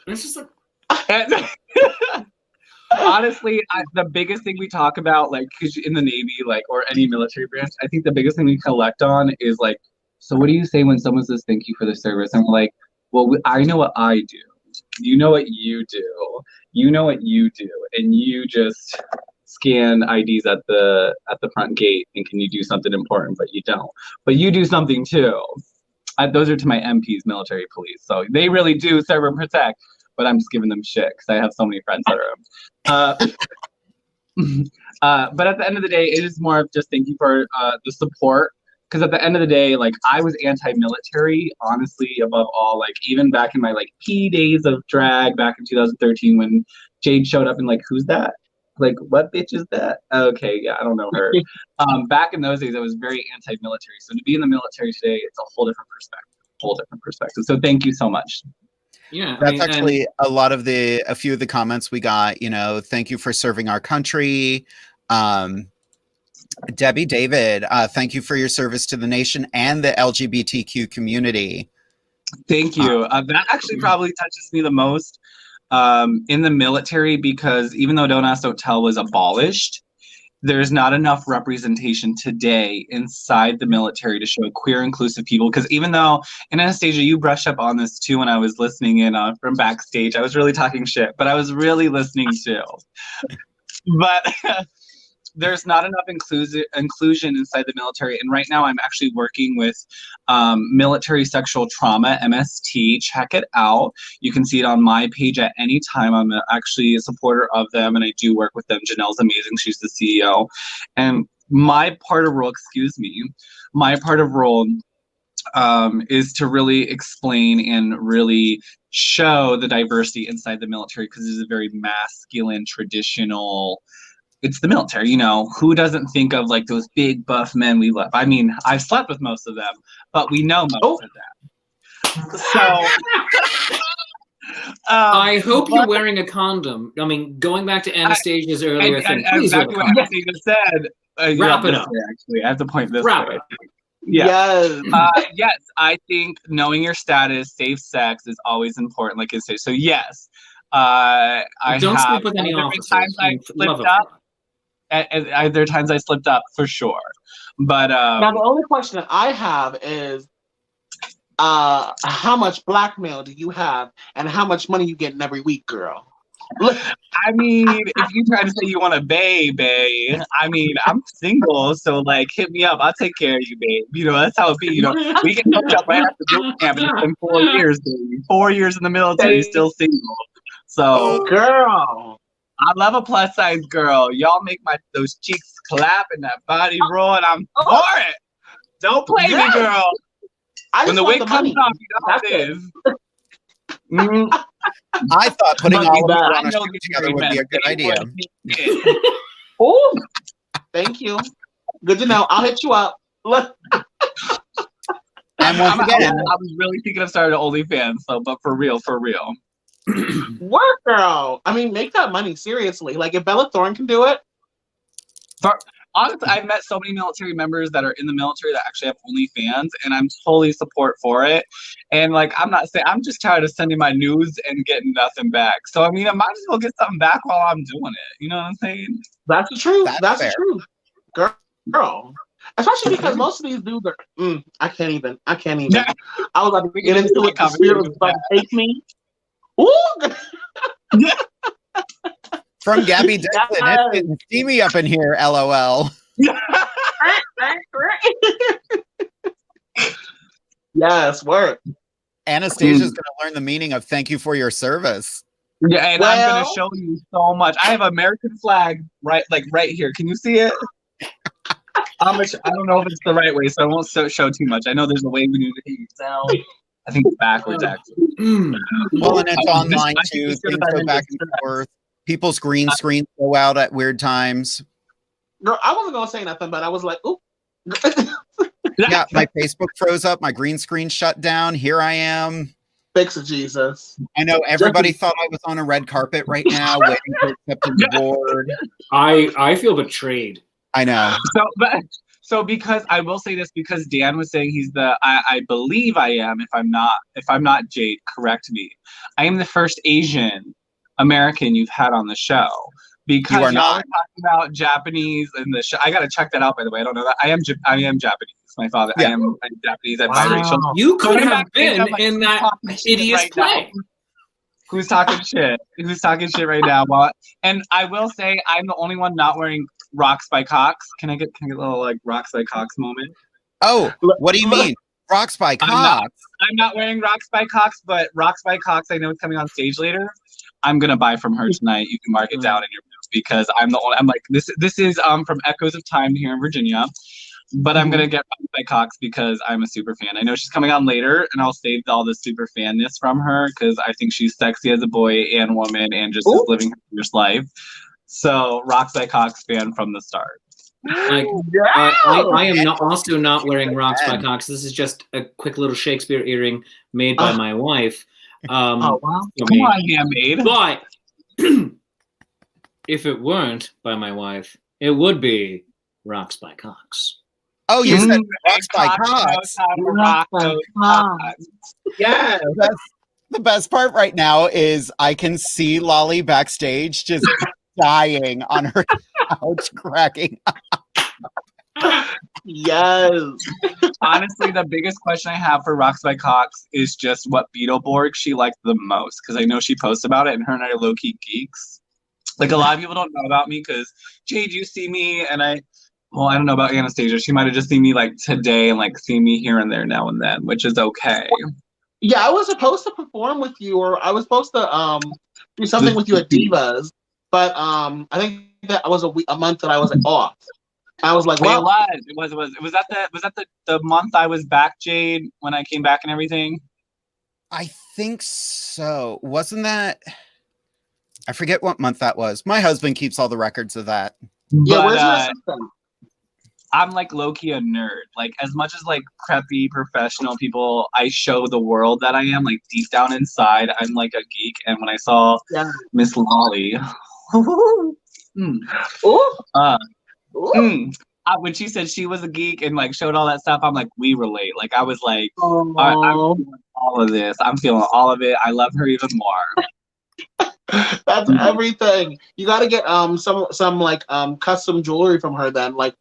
it's just like. Honestly, the biggest thing we talk about, like, because in the Navy, like, or any military branch, I think the biggest thing we collect on is like, so what do you say when someone says thank you for the service? And we're like, well, I know what I do. You know what you do. You know what you do, and you just scan IDs at the front gate, and can you do something important? But you don't. But you do something too. Those are to my MPs, military police. So they really do serve and protect. But I'm just giving them shit because I have so many friends that are. But at the end of the day, it is more of just thank you for the support. Because at the end of the day, like, I was anti-military, honestly, above all. Like, even back in my like P days of drag back in 2013, when Jade showed up and like, who's that? Like, what bitch is that? Okay, yeah, I don't know her. Back in those days, I was very anti-military. So to be in the military today, it's a whole different perspective. So thank you so much. Yeah, that's actually a few of the comments we got. Thank you for serving our country. Debbie David, thank you for your service to the nation and the LGBTQ community. Thank you. That actually probably touches me the most in the military, because even though Don't Ask, Don't Tell was abolished, there's not enough representation today inside the military to show queer inclusive people. Because even though, and Anastasia, you brushed up on this too when I was listening in from backstage. I was really talking shit, but I was really listening too. But there's not enough inclusion inside the military. And right now I'm actually working with Military Sexual Trauma, MST. Check it out. You can see it on my page at any time. I'm actually a supporter of them, and I do work with them. Janelle's amazing. She's the CEO. And my part of role is to really explain and really show the diversity inside the military, because it's a very masculine, traditional. It's the military, who doesn't think of like those big buff men we love? I mean, I've slept with most of them, but we know most of them. So I hope you're wearing a condom. I mean, going back to Anastasia's earlier thing, please wear a condom. Anastasia said, wrap it up. Actually, I have to point this wrap way. It up. Yeah. Yes, I think knowing your status, safe sex is always important, like you say. So yes, don't sleep with any officers. Times I slipped up. There are times I slipped up for sure, but now the only question that I have is, how much blackmail do you have, and how much money you getting every week, girl? I mean, if you try to say you want a bae, I mean, I'm single, so like, hit me up. I'll take care of you, babe. That's how it be. We get hooked up right after boot camp. It's been 4 years, baby. 4 years in the military, still single. So, girl. I love a plus size girl. Y'all make those cheeks clap and that body roll, and I'm for it. Don't play me, girl. When the wig comes off, you know how it is. I thought putting all of you on a show the together would be a good idea. Oh, thank you. Good to know. I'll hit you up. Look. And once again, I was really thinking of starting an OnlyFans, but for real. Work, girl. I mean, make that money, seriously. Like, if Bella Thorne can do it. Honestly, I've met so many military members that are in the military that actually have OnlyFans, and I'm totally support for it. And like, I'm just tired of sending my nudes and getting nothing back. So I mean, I might as well get something back while I'm doing it. You know what I'm saying? That's the truth. That's fair. the truth, girl. Especially because most of these dudes are. I can't even. I was about to get into it. The spirit was about to take me. Ooh. from Gabby Dixon, it's getting steamy up in here, LOL. Yes, work. Anastasia's going to learn the meaning of thank you for your service. Yeah, and I'm going to show you so much. I have an American flag right here. Can you see it? I don't know if it's the right way, so I won't show too much. I know there's a way we need to take it down. I think it's backwards, actually. Well, and it's online, too. Things go back and forth. People's green screens go out at weird times. Girl, I wasn't going to say nothing, but I was like, ooh. Yeah, my Facebook froze up. My green screen shut down. Here I am. Thanks to Jesus. I know everybody thought I was on a red carpet right now, waiting for acceptance award. I feel betrayed. I know. So because I will say this, because Dan was saying he's I believe I am, if I'm not Jade, correct me. I am the first Asian American you've had on the show. Because you are not talking about Japanese in the show. I gotta check that out, by the way. I don't know that. I am Japanese. My father. Yeah. I'm Japanese. I'm biracial. You could have been in that hideous play. Who's talking shit? Who's talking shit right now? Well, and I will say I'm the only one not wearing ROXBYCOX. Can I get a little like ROXBYCOX moment? Oh, what do you mean? ROXBYCOX. I'm not wearing ROXBYCOX, but ROXBYCOX, I know it's coming on stage later. I'm gonna buy from her tonight. You can mark it down in your books because I'm the only. I'm like this is from Echoes of Time here in Virginia, but I'm gonna get ROXBYCOX because I'm a super fan. I know she's coming on later, and I'll save all the super fanness from her because I think she's sexy as a boy and woman and just is living her best life. So ROXBYCOX fan from the start. I am also not wearing ROXBYCOX. This is just a quick little Shakespeare earring made by my wife. Oh wow! Come on, handmade. But if it weren't by my wife, it would be ROXBYCOX. Oh, you said ROXBYCOX. Yeah, that's the best part right now is I can see Lolly backstage just dying on her couch, cracking up. Yes. Honestly, the biggest question I have for ROXBYCOX is just what Beetleborg she liked the most, because I know she posts about it, and her and I are low-key geeks. Like, a lot of people don't know about me, because, Jade, you see me, and I don't know about Anastasia. She might have just seen me, like, today, and, like, seen me here and there now and then, which is okay. Yeah, I was supposed to perform with you, or I was supposed to do something with you at Divas, but I think that was a month that I was off. I was like, well, was that the month I was back, Jade, when I came back and everything? I think so. Wasn't that? I forget what month that was. My husband keeps all the records of that. Yeah, but, where's your assistant? I'm like low-key a nerd. Like, as much as like preppy professional people, I show the world that I am. Like, deep down inside, I'm like a geek. And when I saw Miss Lolly, when she said she was a geek and like showed all that stuff, I'm like, we relate. Like, I was like, I'm feeling all of this. I'm feeling all of it. I love her even more. That's everything. You got to get some like custom jewelry from her. Then like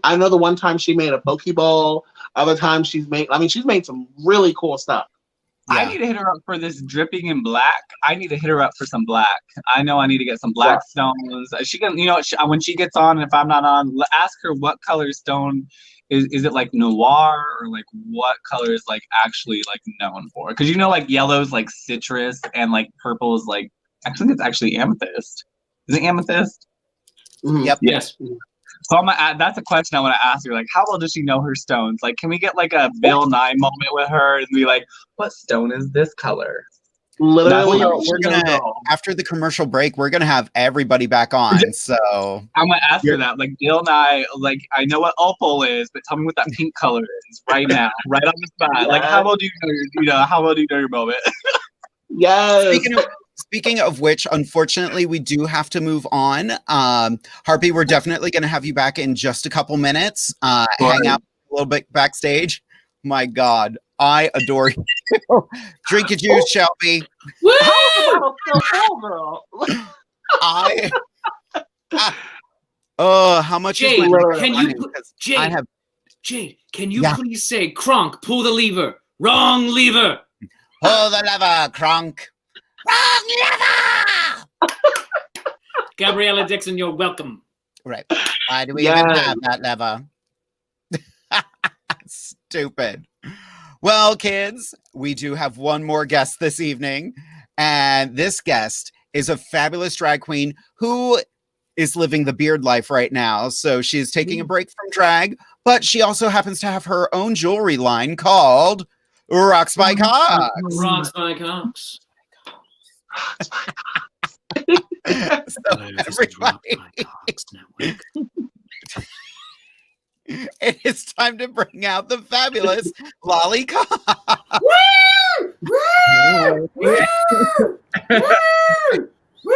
I know the one time she made a Pokeball. Other times she's made some really cool stuff. Yeah. I need to hit her up for this dripping in black. I need to hit her up for some black. I know I need to get some black stones. She can, when she gets on, and if I'm not on, ask her what color stone is it, like noir, or like what color is like actually like known for? Because like yellow's like citrus and like purple is like, I think it's actually amethyst. Is it amethyst? Yep. Yes. So that's a question I want to ask you. Like, how well does she know her stones? Like, can we get like a Bill Nye moment with her and be like, what stone is this color? Literally, We're gonna, after the commercial break, we're gonna have everybody back on. So I'm gonna ask her that. Like, Bill Nye, like, I know what opal is, but tell me what that pink color is right now, right on the spot. Yes. Like, how well do you know, how well do you know your moment? yes. Speaking of which, unfortunately, we do have to move on. Harpy, we're definitely going to have you back in just a couple minutes. Hang out a little bit backstage. My God, I adore you. Drink your juice, Shelby. Woo! Girl. How much Jade, is my can money? you put, Because Jade, I have Jade, can you please say, Kronk, pull the lever. Wrong lever. pull the lever, Kronk. Wrong lever. Gabriella Dixon, you're welcome. Right. Why do we even have that lever? Stupid. Well, kids, we do have one more guest this evening, and this guest is a fabulous drag queen who is living the beard life right now. So she's taking a break from drag, but she also happens to have her own jewelry line called ROXBYCOX. ROXBYCOX. So everybody, it is time to bring out the fabulous Lolli Cox. Woo! Woo! Woo! Woo! Woo!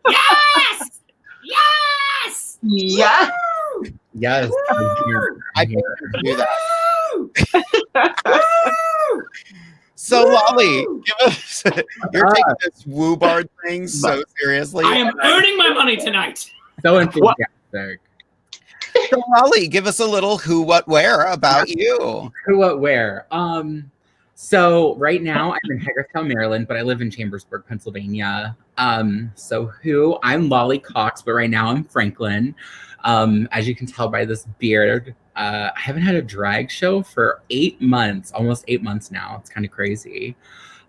Yes! Yes! Yeah. Yes. I can do that. Woo! So Lolli, give us. You're taking this woo bard thing so seriously. I am earning my money tonight. So enthusiastic. So Lolli, give us a little who, what, where about you. Who, what, where? So right now I'm in Hagerstown, Maryland, but I live in Chambersburg, Pennsylvania. So who? I'm Lolli Cox, but right now I'm Franklin. As you can tell by this beard, I haven't had a drag show for 8 months, almost 8 months now. It's kind of crazy.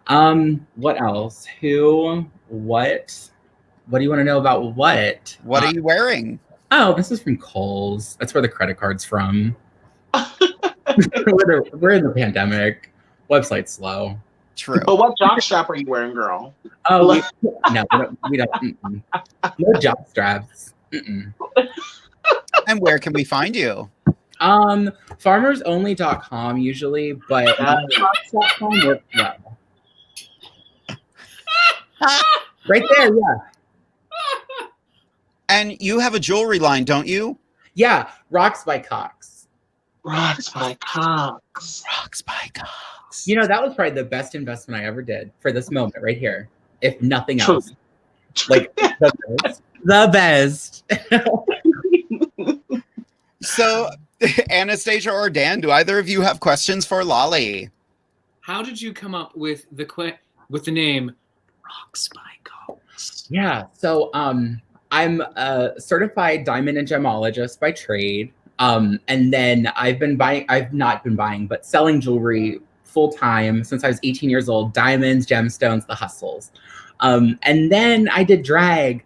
What else? Who? What? What do you want to know about what? What are you wearing? Oh, this is from Kohl's. That's where the credit card's from. We're in the pandemic. Website's slow. True. But what jock strap are you wearing, girl? Oh, we don't. Mm-mm. No job straps. Mm-mm. And where can we find you? Farmersonly.com usually, but Cox.com works well. Right there, yeah. And you have a jewelry line, don't you? Yeah, ROXBYCOX. ROXBYCOX. ROXBYCOX. You know, that was probably the best investment I ever did for this moment right here. If nothing else. Like, the best. So, Anastasia or Dan, do either of you have questions for Lolli? How did you come up with the name ROXBYCOX? Yeah, so I'm a certified diamond and gemologist by trade. And then I've not been buying, but selling jewelry full time since I was 18 years old, diamonds, gemstones, the hustles. And then I did drag,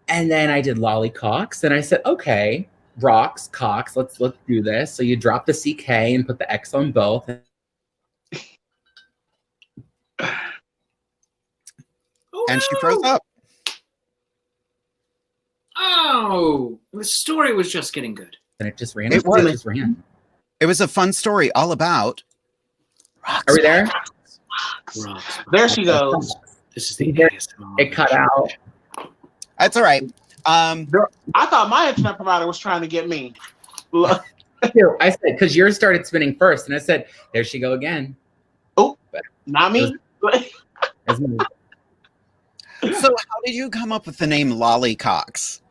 and then I did Lolli Cox, and I said, okay, Rox, Cox, let's do this. So you drop the CK and put the X on both. And she froze up. Oh, the story was just getting good. And it just ran. It was. Just ran. It was a fun story all about ROXBYCOX. Are we there? There she goes. This is the ASMR. It cut out. That's all right. I thought my internet provider was trying to get me. I said, because yours started spinning first, and I said, there she go again. Oh, not me. So how did you come up with the name Lolli Cox?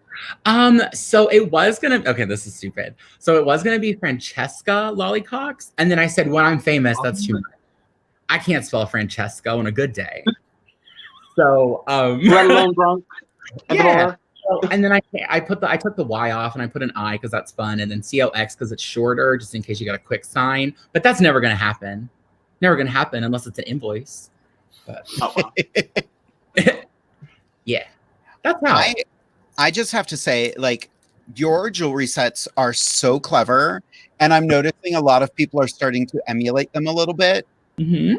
So it was gonna, okay, this is stupid. So it was gonna be Francesca Lollycocks, and then I said, when I'm famous, that's too much. I can't spell Francesca on a good day. So let alone drunk. Yeah. And then I took the Y off and I put an I because that's fun, and then COX because it's shorter, just in case you got a quick sign. But that's never gonna happen. Never gonna happen unless it's an invoice. But Oh, wow. yeah, that's how. I just have to say, like, your jewelry sets are so clever, and I'm noticing a lot of people are starting to emulate them a little bit. Mhm.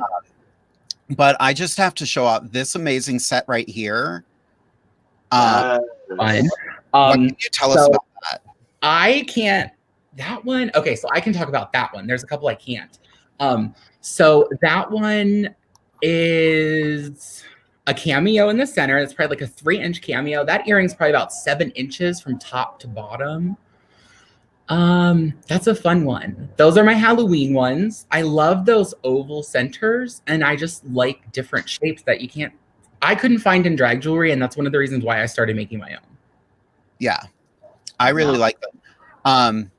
But I just have to show out this amazing set right here. Fun. What can you tell us about that? I can't. That one. Okay, so I can talk about that one. There's a couple I can't. So that one is a cameo in the center. It's probably like a 3-inch cameo. That earring's probably about 7 inches from top to bottom. That's a fun one. Those are my Halloween ones. I love those oval centers, and I just like different shapes that I couldn't find in drag jewelry, and that's one of the reasons why I started making my own. Yeah, I really like them.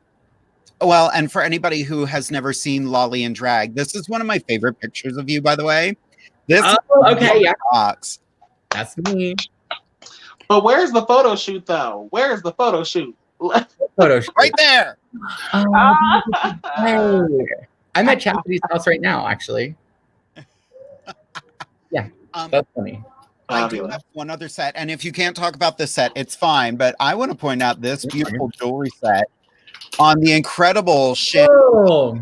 Well, and for anybody who has never seen Lolli in drag, this is one of my favorite pictures of you, by the way. This okay, yeah. Cox. That's me. But where's the photo shoot, though? Where's the photo shoot? Photo shoot. Right there. Hey. I'm at Chastity's house right now, actually. Yeah, that's funny. I do have one other set, and if you can't talk about this set, it's fine. But I want to point out this beautiful jewelry set on the incredible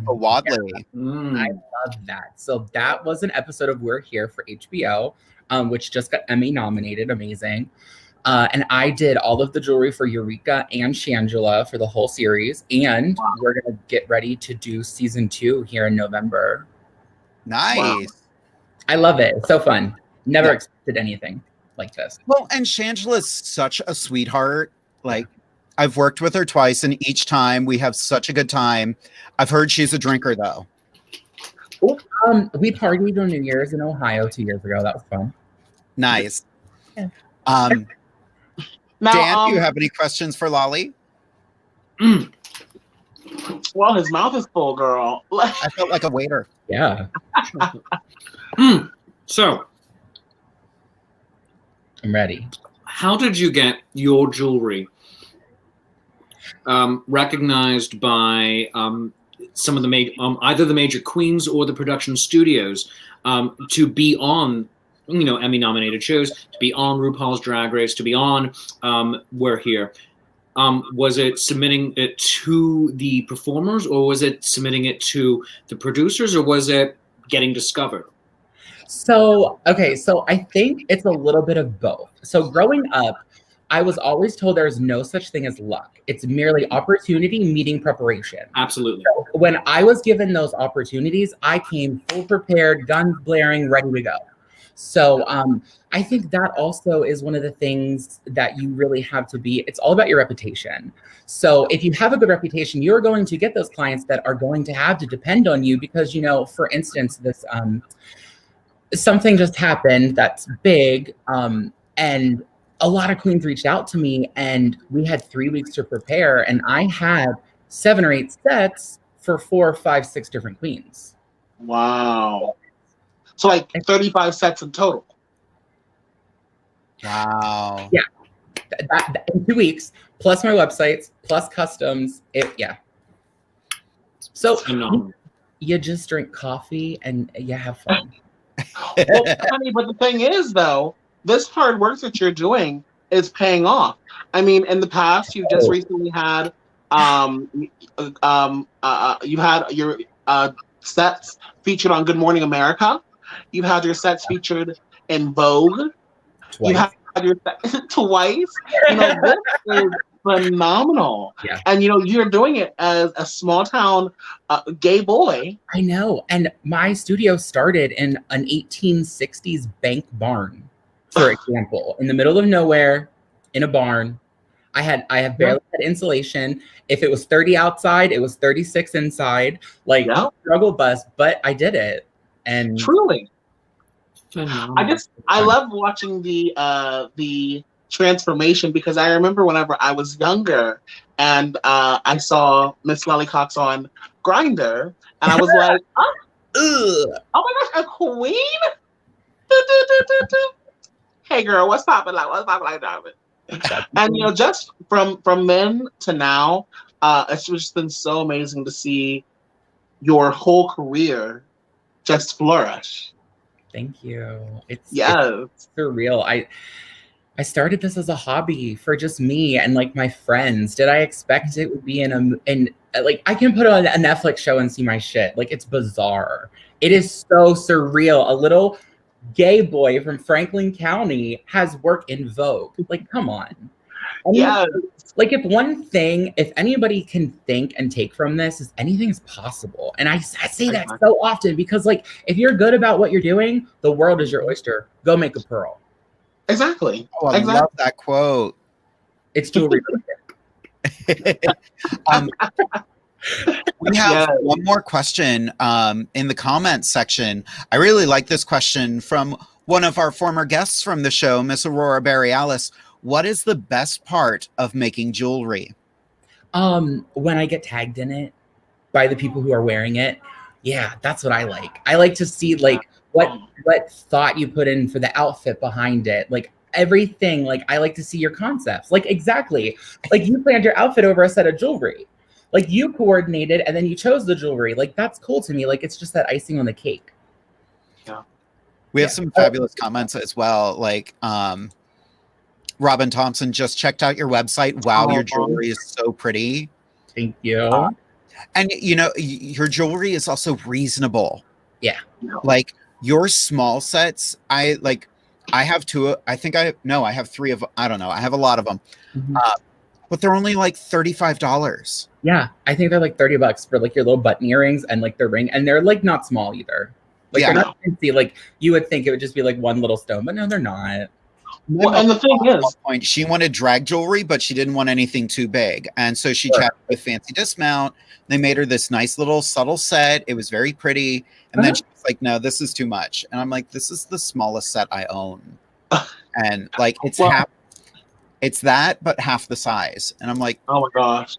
Wadley. I love that. So that was an episode of We're Here for HBO, which just got Emmy nominated. Amazing. And I did all of the jewelry for Eureka and Shangela for the whole series. And we're going to get ready to do season 2 here in November. Nice. Wow. I love it. It's so fun. Never expected anything like this. Well, and Shangela's such a sweetheart. Like, I've worked with her twice, and each time we have such a good time. I've heard she's a drinker, though. We partied on New Year's in Ohio 2 years ago. That was fun. Nice. Yeah. Now, Dan, do you have any questions for Lolli? Well, his mouth is full, girl. I felt like a waiter. Yeah. So, I'm ready. How did you get your jewelry recognized by some of the either the major queens or the production studios to be on, Emmy-nominated shows, to be on RuPaul's Drag Race, to be on We're Here? Was it submitting it to the performers, or was it submitting it to the producers, or was it getting discovered? So I think it's a little bit of both. So growing up, I was always told there's no such thing as luck. It's merely opportunity meeting preparation. Absolutely. So when I was given those opportunities, I came full prepared, guns blaring, ready to go. So I think that also is one of the things that you really have to be. It's all about your reputation. So if you have a good reputation, you're going to get those clients that are going to have to depend on you because, for instance, this something just happened that's big, and a lot of queens reached out to me, and we had 3 weeks to prepare, and I had 7 or 8 sets for 4, 5, 6 different queens. Wow. So like 35 sets in total. Wow. Yeah. That in 2 weeks, plus my websites, plus customs. So you just drink coffee and you have fun. Well, honey, but the thing is, though, this hard work that you're doing is paying off. I mean, in the past, you just recently had you had your sets featured on Good Morning America. You had your sets featured in Vogue. Twice. You had your twice. This is phenomenal. Yeah. And you're doing it as a small town gay boy. I know. And my studio started in an 1860s bank barn, for example, in the middle of nowhere, in a barn. I have barely had insulation. If it was 30 outside, it was 36 inside. Struggle bus, but I did it. And truly, phenomenal. I love watching the transformation, because I remember whenever I was younger and I saw Miss Lolli Cox on Grindr, and I was like, oh my gosh, a queen? Hey girl, what's poppin'? What's poppin' diamond? And just from then to now, it's just been so amazing to see your whole career just flourish. Thank you. It's yes. It's surreal. I started this as a hobby for just me and like my friends. Did I expect it would be in like I can put on a Netflix show and see my shit. Like it's bizarre. It is so surreal. A little gay boy from Franklin County has work in Vogue. Like, come on. Yeah. Like if anybody can think and take from this is anything is possible. And I say that so often because like if you're good about what you're doing, the world is your oyster. Go make a pearl. Exactly. Oh, I love that quote. It's jewelry. We have one more question in the comments section. I really like this question from one of our former guests from the show, Miss Aurora Borealis. What is the best part of making jewelry? When I get tagged in it by the people who are wearing it. Yeah, that's what I like. I like to see like what thought you put in for the outfit behind it. Like everything, like I like to see your concepts. Like exactly. Like you planned your outfit over a set of jewelry. Like you coordinated and then you chose the jewelry. Like that's cool to me. Like it's just that icing on the cake. Yeah. We have some fabulous comments as well. Like Robin Thompson just checked out your website. Wow, your jewelry is so pretty. Thank you. And you know, your jewelry is also reasonable. Yeah. Like your small sets, I have two. I have three of, I don't know. I have a lot of them. Mm-hmm. But they're only like $35. Yeah. I think they're like $30 for like your little button earrings and like the ring. And they're like not small either. Like they're not fancy. Like you would think it would just be like one little stone, but no, they're not. Well, and the thing is, point, she wanted drag jewelry, but she didn't want anything too big. And so she chatted with Fancy Dismount. They made her this nice little subtle set. It was very pretty. And then she was like, no, this is too much. And I'm like, this is the smallest set I own. And like, it's that, but half the size. And I'm like, oh my gosh.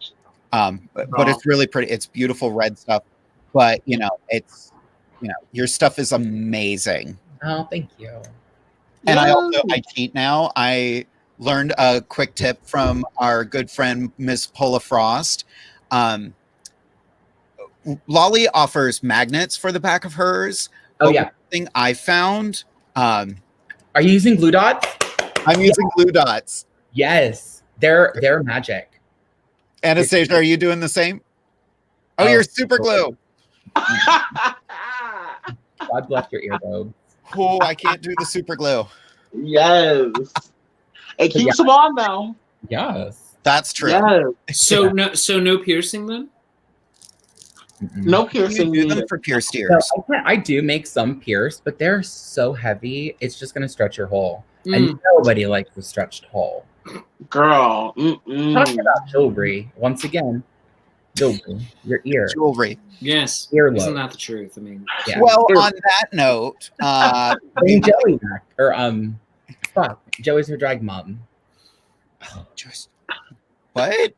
But it's really pretty. It's beautiful red stuff. But, your stuff is amazing. Oh, thank you. And I cheat now. I learned a quick tip from our good friend, Miss Paula Frost. Lolly offers magnets for the back of hers. Oh, yeah. Thing I found. Are you using glue dots? I'm using glue dots. Yes. They're magic. Anastasia, are you doing the same? Oh, you're super glue. God bless your earlobe. Oh, I can't do the super glue. Yes. It keeps them on now. Yes. That's true. Yes. So no piercing then? No piercing. You do them for pierced ears. So I do make some pierced, but they're so heavy, it's just going to stretch your hole. And nobody likes a stretched hole. Girl. Talking about jewelry, once again, jewelry, your ear. Jewelry. Yes. Earlobe. Isn't that the truth? I mean, yeah. Well, on that note, Joey back, or Joey's her drag mom. Just what?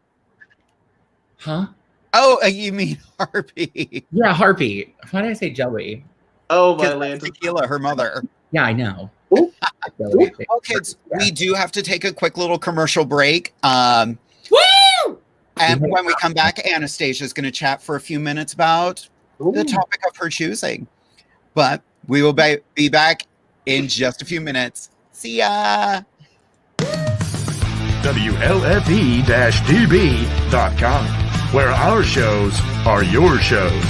Huh? Oh, you mean Harpy? Yeah, Harpy. Why did I say Joey? Oh, my land. Tequila, her mother. Yeah, I know. Well, kids, we do have to take a quick little commercial break. woo! And when we come back, Anastasia is going to chat for a few minutes about the topic of her choosing. But we will be back in just a few minutes. See ya! WLFE-DB.com, where our shows are your shows.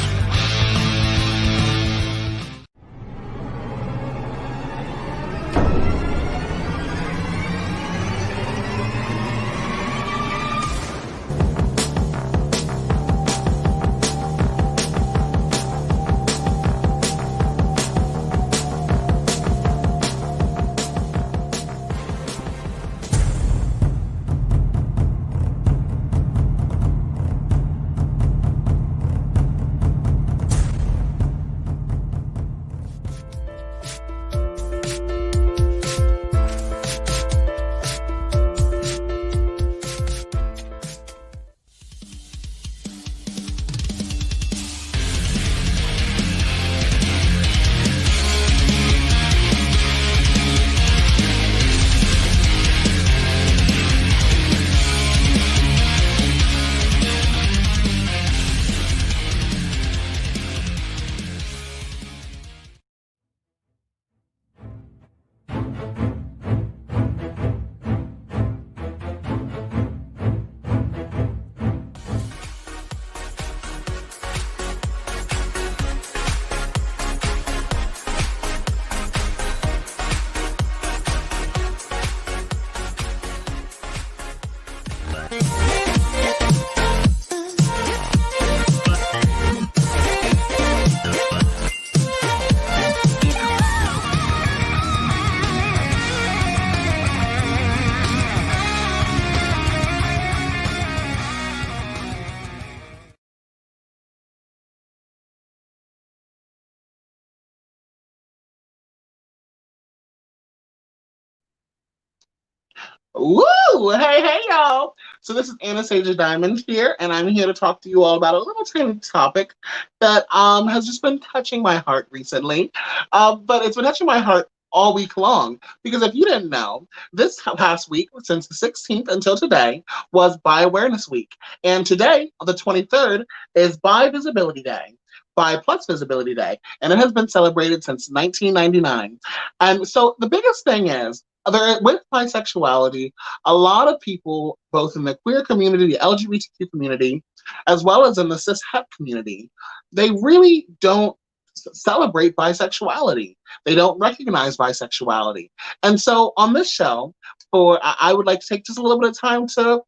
Woo! Hey, y'all. So this is Anastasia Diamond here, and I'm here to talk to you all about a little tiny topic that has just been touching my heart recently. But it's been touching my heart all week long, because if you didn't know, this past week, since the 16th until today, was Bi Awareness Week. And today, the 23rd, is Bi Visibility Day. Bi Plus Visibility Day, and it has been celebrated since 1999. And so the biggest thing is, with bisexuality, a lot of people, both in the queer community, the LGBTQ community, as well as in the cis het community, they really don't celebrate bisexuality. They don't recognize bisexuality. And so on this show, I would like to take just a little bit of time to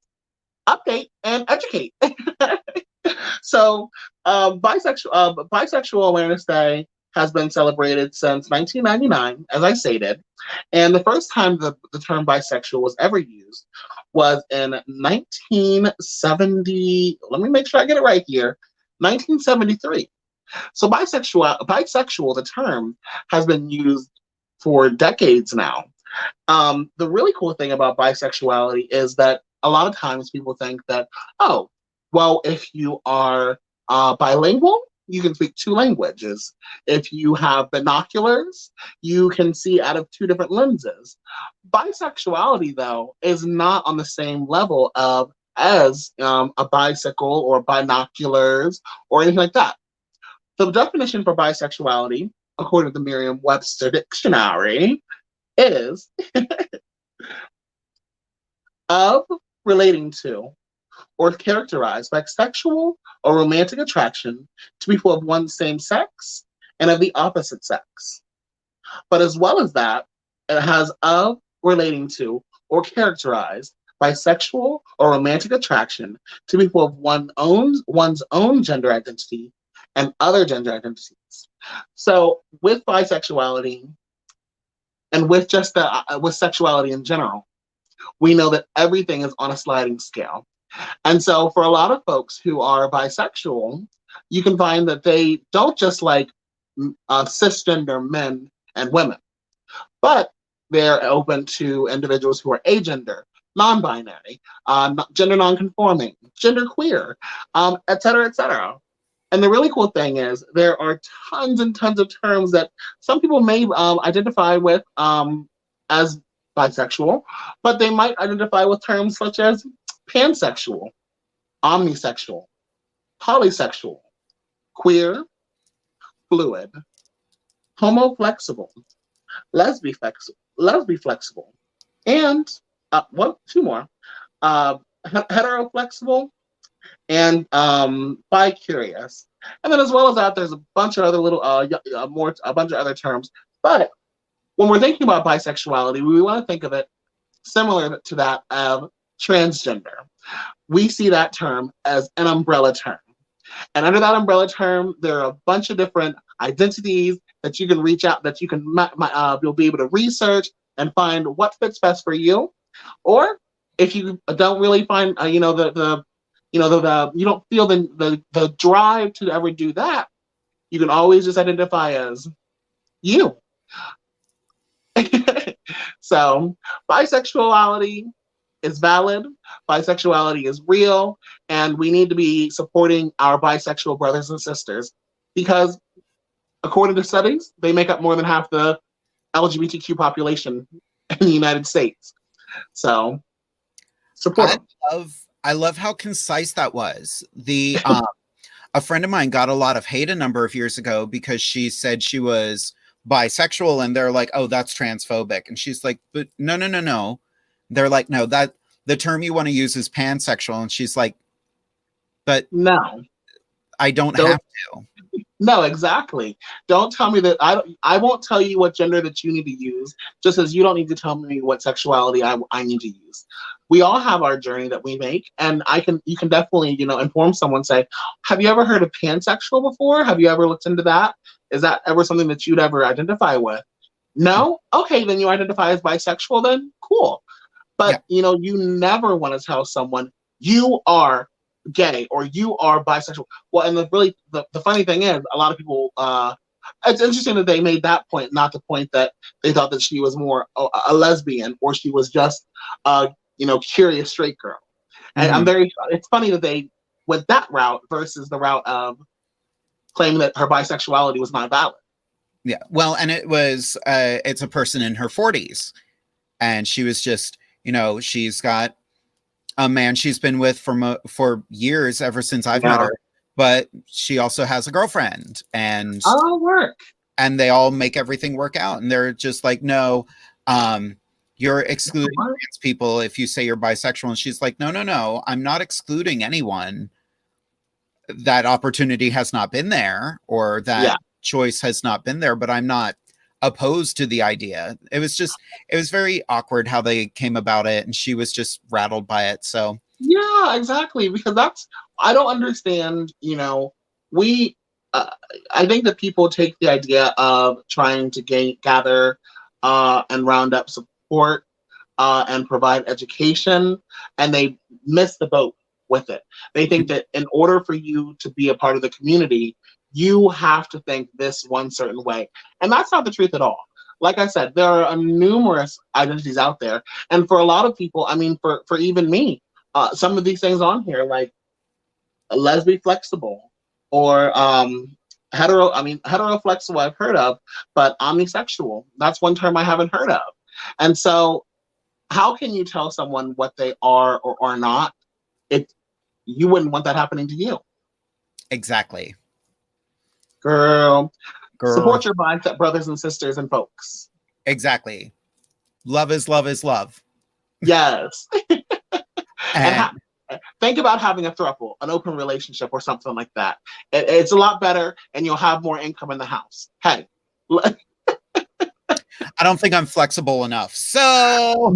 update and educate. So, Bisexual Awareness Day has been celebrated since 1999, as I stated, and the first time the term bisexual was ever used was in 1970. Let me make sure I get it right here. 1973. So, bisexual, the term, has been used for decades now. The really cool thing about bisexuality is that a lot of times people think that, oh, well, if you are bilingual, you can speak two languages. If you have binoculars, you can see out of two different lenses. Bisexuality, though, is not on the same level as a bicycle or binoculars or anything like that. The definition for bisexuality, according to the Merriam-Webster dictionary, is of relating to or characterized by sexual or romantic attraction to people of one's same sex and of the opposite sex. But as well as that, it has of relating to or characterized by sexual or romantic attraction to people of one's own gender identity and other gender identities. So with bisexuality and with just with sexuality in general, we know that everything is on a sliding scale. And so for a lot of folks who are bisexual, you can find that they don't just like cisgender men and women, but they're open to individuals who are agender, non-binary, gender non-conforming, genderqueer, et cetera, et cetera. And the really cool thing is there are tons and tons of terms that some people may identify with as bisexual, but they might identify with terms such as pansexual, omnisexual, polysexual, queer, fluid, homoflexible, lesbiflexible, and two more, heteroflexible, and bi-curious. And then as well as that, there's a bunch of other little, a bunch of other terms. But when we're thinking about bisexuality, we want to think of it similar to that of transgender. We see that term as an umbrella term. And under that umbrella term, there are a bunch of different identities that you can reach out, that you can you'll be able to research and find what fits best for you. Or if you don't really find, you don't feel the drive to ever do that, you can always just identify as you. So bisexuality is valid, bisexuality is real, and we need to be supporting our bisexual brothers and sisters because, according to studies, they make up more than half the LGBTQ population in the United States. So, support them. I love how concise that was. A friend of mine got a lot of hate a number of years ago because she said she was bisexual, and they're like, "Oh, that's transphobic," and she's like, "But no." They're like, no, that the term you want to use is pansexual. And she's like, but no, I don't have to. No, exactly. Don't tell me that I won't tell you what gender that you need to use, just as you don't need to tell me what sexuality I need to use. We all have our journey that we make, and you can definitely, inform someone, say, have you ever heard of pansexual before? Have you ever looked into that? Is that ever something that you'd ever identify with? No? Okay, then you identify as bisexual then? Cool. But, you never want to tell someone you are gay or you are bisexual. Well, and the funny thing is, a lot of people It's interesting that they made that point, not the point that they thought that she was more a lesbian or she was just a curious straight girl. And it's funny that they went that route versus the route of claiming that her bisexuality was not valid. Yeah, well, and it's a person in her 40s, and she was just, she's got a man she's been with for years, ever since I've met her, but she also has a girlfriend, and work, and they all make everything work out, and they're just like, no, you're excluding trans people if you say you're bisexual, and she's like, no, I'm not excluding anyone. That opportunity has not been there, or that choice has not been there, but I'm not opposed to the idea. It was very awkward how they came about it, and she was just rattled by it. So yeah, exactly, because I don't understand. I think that people take the idea of trying to gather and round up support and provide education, and they miss the boat with it. They think that in order for you to be a part of the community, you have to think this one certain way. And that's not the truth at all. Like I said, there are numerous identities out there. And for a lot of people, I mean, for even me, some of these things on here, like lesbian flexible or hetero flexible I've heard of, but omnisexual, that's one term I haven't heard of. And so how can you tell someone what they are or are not? You wouldn't want that happening to you. Exactly. Girl. Support your mindset, brothers and sisters and folks. Exactly. Love is love is love. Yes. and think about having a throuple, an open relationship or something like that. It's a lot better, and you'll have more income in the house. Hey. I don't think I'm flexible enough. So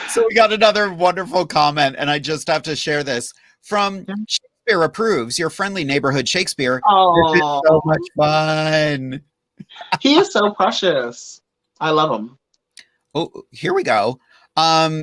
So we got another wonderful comment, and I just have to share this from Shakespeare Approves, your friendly neighborhood Shakespeare. Oh, this is so much fun. He is so precious. I love him. Oh, here we go.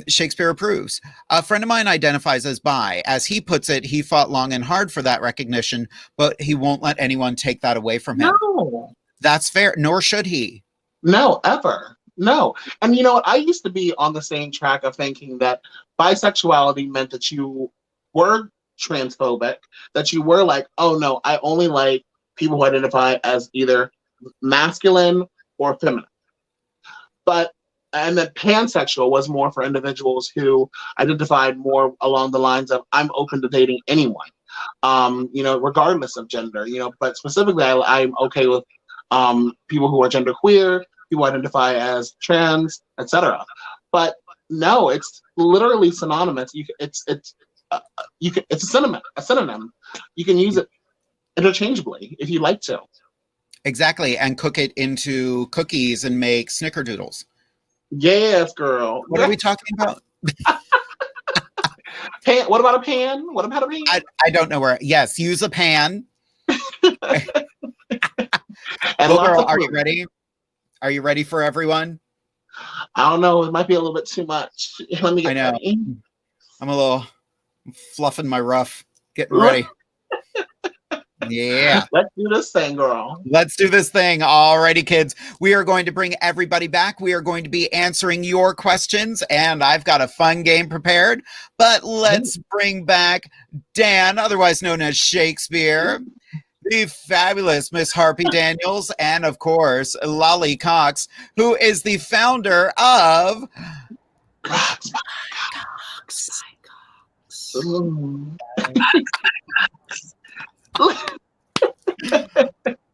Shakespeare Approves. A friend of mine identifies as bi. As he puts it, he fought long and hard for that recognition, but he won't let anyone take that away from him. No. That's fair, nor should he. No, ever. No. And you know what? I used to be on the same track of thinking that bisexuality meant that you were transphobic, that you were like, oh no, I only like people who identify as either masculine or feminine. And that pansexual was more for individuals who identified more along the lines of, I'm open to dating anyone, regardless of gender, but specifically I'm okay with people who are genderqueer, people identify as trans, etc. But no, it's literally synonymous. It's a synonym. You can use it interchangeably if you like to. Exactly, and cook it into cookies and make snickerdoodles. Yes, girl. What are we talking about? Pan, what about a pan? What about a pan? I don't know where. Yes, use a pan. And Girl, are you ready? Are you ready for everyone? I don't know. It might be a little bit too much. Let me get ready. I'm a little fluffing my ruff, getting ready. Yeah. Let's do this thing, girl. Let's do this thing. Alrighty, kids. We are going to bring everybody back. We are going to be answering your questions, and I've got a fun game prepared. But let's bring back Dan, otherwise known as Shakespeare, the fabulous Miss Harpy Daniels, and of course, Lolli Cox, who is the founder of ROXBYCOX.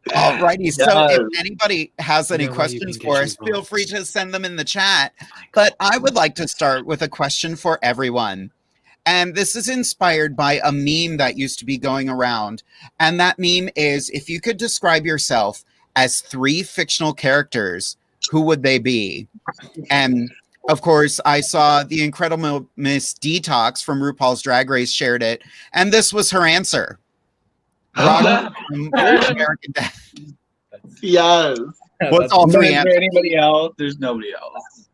Alrighty, so if anybody has any questions for us, feel free to send them in the chat. But I would like to start with a question for everyone. And this is inspired by a meme that used to be going around. And that meme is, if you could describe yourself as 3 fictional characters, who would they be? And of course, I saw the incredible Miss Detox from RuPaul's Drag Race shared it. And this was her answer. Roger from American Dad. Yes. What's all 3 Is answers? there anybody else? There's nobody else.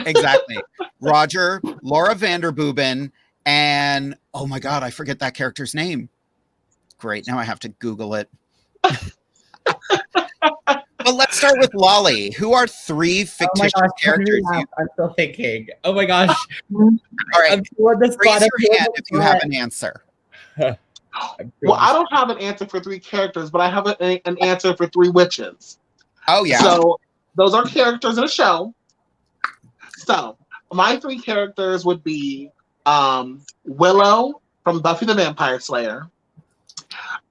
Exactly. Roger, Laura Vanderboobin, and oh my God, I forget that character's name. Great. Now I have to Google it. Well, let's start with Lolly. Who are 3 fictitious characters? I'm still thinking. Oh my gosh. All right. Raise Raise your hand if you have an answer. Well, I don't have an answer for 3 characters, but I have an answer for 3 witches. Oh, yeah. So those are characters in a show. So my 3 characters would be Willow from Buffy the Vampire Slayer,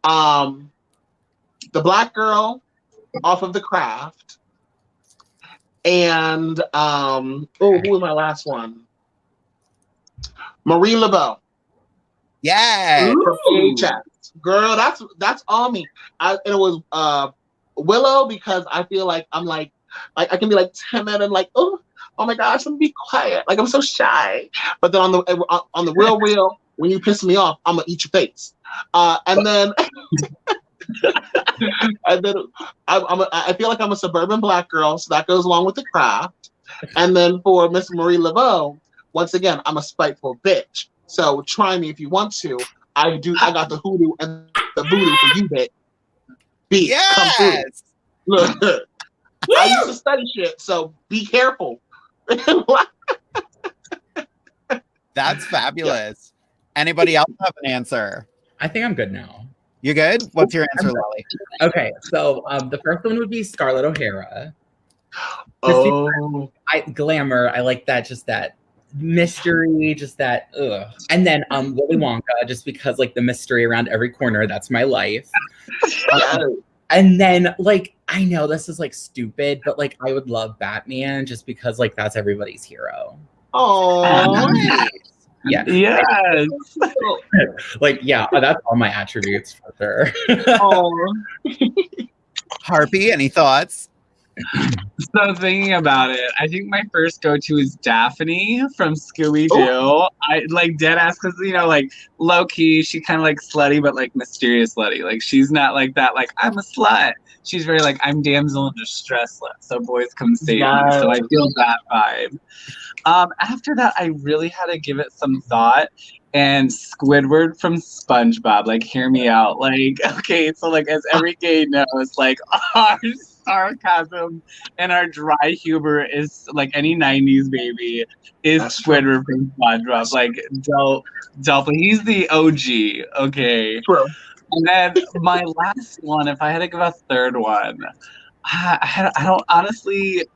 the black girl off of The Craft, and who was my last one? Marie Laveau. Yeah. Girl, that's all me. And it was Willow because I feel like I'm like I can be like timid and like oh my gosh, let me be quiet. Like I'm so shy. But then on the real, when you piss me off, I'm gonna eat your face. And then I feel like I'm a suburban black girl, so that goes along with The Craft. And then for Miss Marie Laveau, once again, I'm a spiteful bitch. So try me if you want to. I got the hoodoo and the voodoo for you, bitch. Come through. Look, I used to study shit, so be careful. That's fabulous. Anybody else have an answer? I think I'm good now. You good? What's your answer, Lolly? Okay, so the first one would be Scarlett O'Hara. Oh, Glamour. I like that. Just that mystery. Just that. Ugh. And then Willy Wonka, just because like the mystery around every corner. That's my life. And then like I know this is like stupid, but like I would love Batman just because like that's everybody's hero. oh, Yeah. Yes. Like, yeah, that's all my attributes for sure. oh. Harpy, any thoughts? So thinking about it, I think my first go-to is Daphne from Scooby-Doo. I like dead ass because like low key, she kind of like slutty, but like mysterious slutty. Like she's not like that. Like I'm a slut. She's very like I'm damsel in distress. So boys come save me. So I feel that vibe. After that, I really had to give it some thought. And Squidward from SpongeBob, like, hear me out. Like, okay, so like as every gay knows, like our sarcasm and our dry humor is like any 90s baby is That's Squidward from SpongeBob. Like, dope. He's the OG, okay? True. And then my last one, if I had to give a third one, I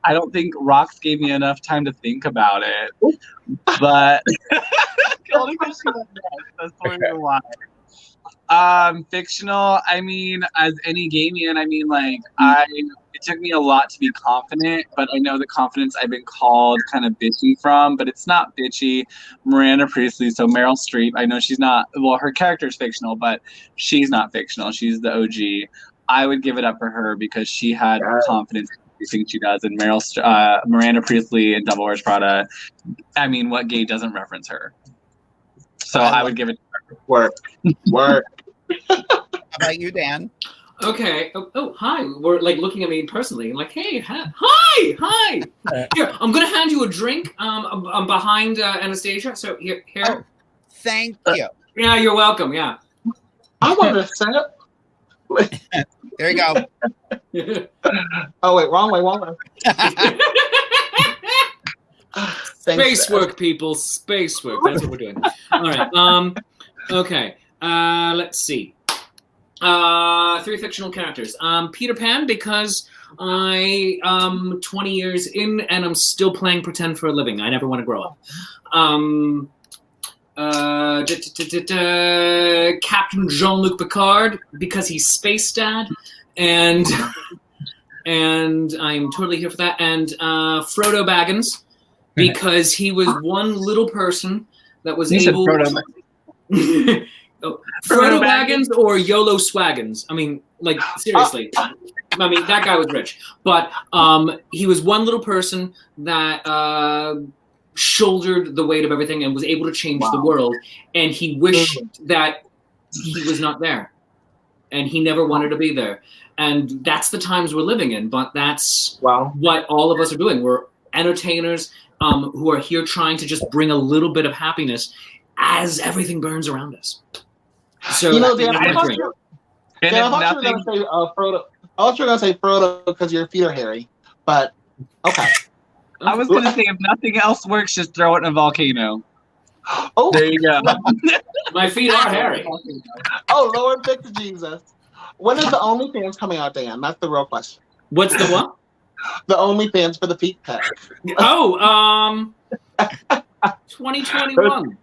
don't think Rox gave me enough time to think about it. But only because she was next. That's probably why. Fictional, I mean, as any gay man, I mean, like, it took me a lot to be confident, but I know the confidence I've been called kind of bitchy from, but it's not bitchy. Miranda Priestley, so Meryl Streep, I know she's not, well, her character's fictional, but she's not fictional. She's the OG. I would give it up for her because she had confidence in everything she does. And Miranda Priestley in Devil Wears Prada, I mean, what gay doesn't reference her? So I would give it to her. Work. How about you, Dan? Okay. Oh, hi. We're like looking at me personally. Like, hey, hi. Here, I'm gonna hand you a drink. I'm behind Anastasia. So here. Oh, thank you. Yeah, you're welcome. Yeah. I want to sip. There you go. Oh wait, wrong way. Space work, people. Space work. That's what we're doing. All right. Okay. Let's see. 3 fictional characters. Peter Pan, because I am 20 years in and I'm still playing pretend for a living. I never want to grow up. Captain Jean-Luc Picard, because he's Space Dad, and I'm totally here for that. And Frodo Baggins, because he was one little person that was able. Frodo Baggins or YOLO Swaggins. I mean, like, seriously. I mean, that guy was rich. But he was one little person that shouldered the weight of everything and was able to change the world. And he wished that he was not there. And he never wanted to be there. And that's the times we're living in. But that's what all of us are doing. We're entertainers who are here trying to just bring a little bit of happiness as everything burns around us. So Dan, And Yeah, if I thought you were nothing, gonna say Frodo. I thought you were gonna say Frodo because your feet are hairy. But okay. I was gonna say if nothing else works, just throw it in a volcano. Oh, There you go. My feet are hairy. oh, Lord, Victor Jesus. When is the OnlyFans coming out, Dan? That's the real question. What's the what? The OnlyFans for the feet pic. Oh, 2021.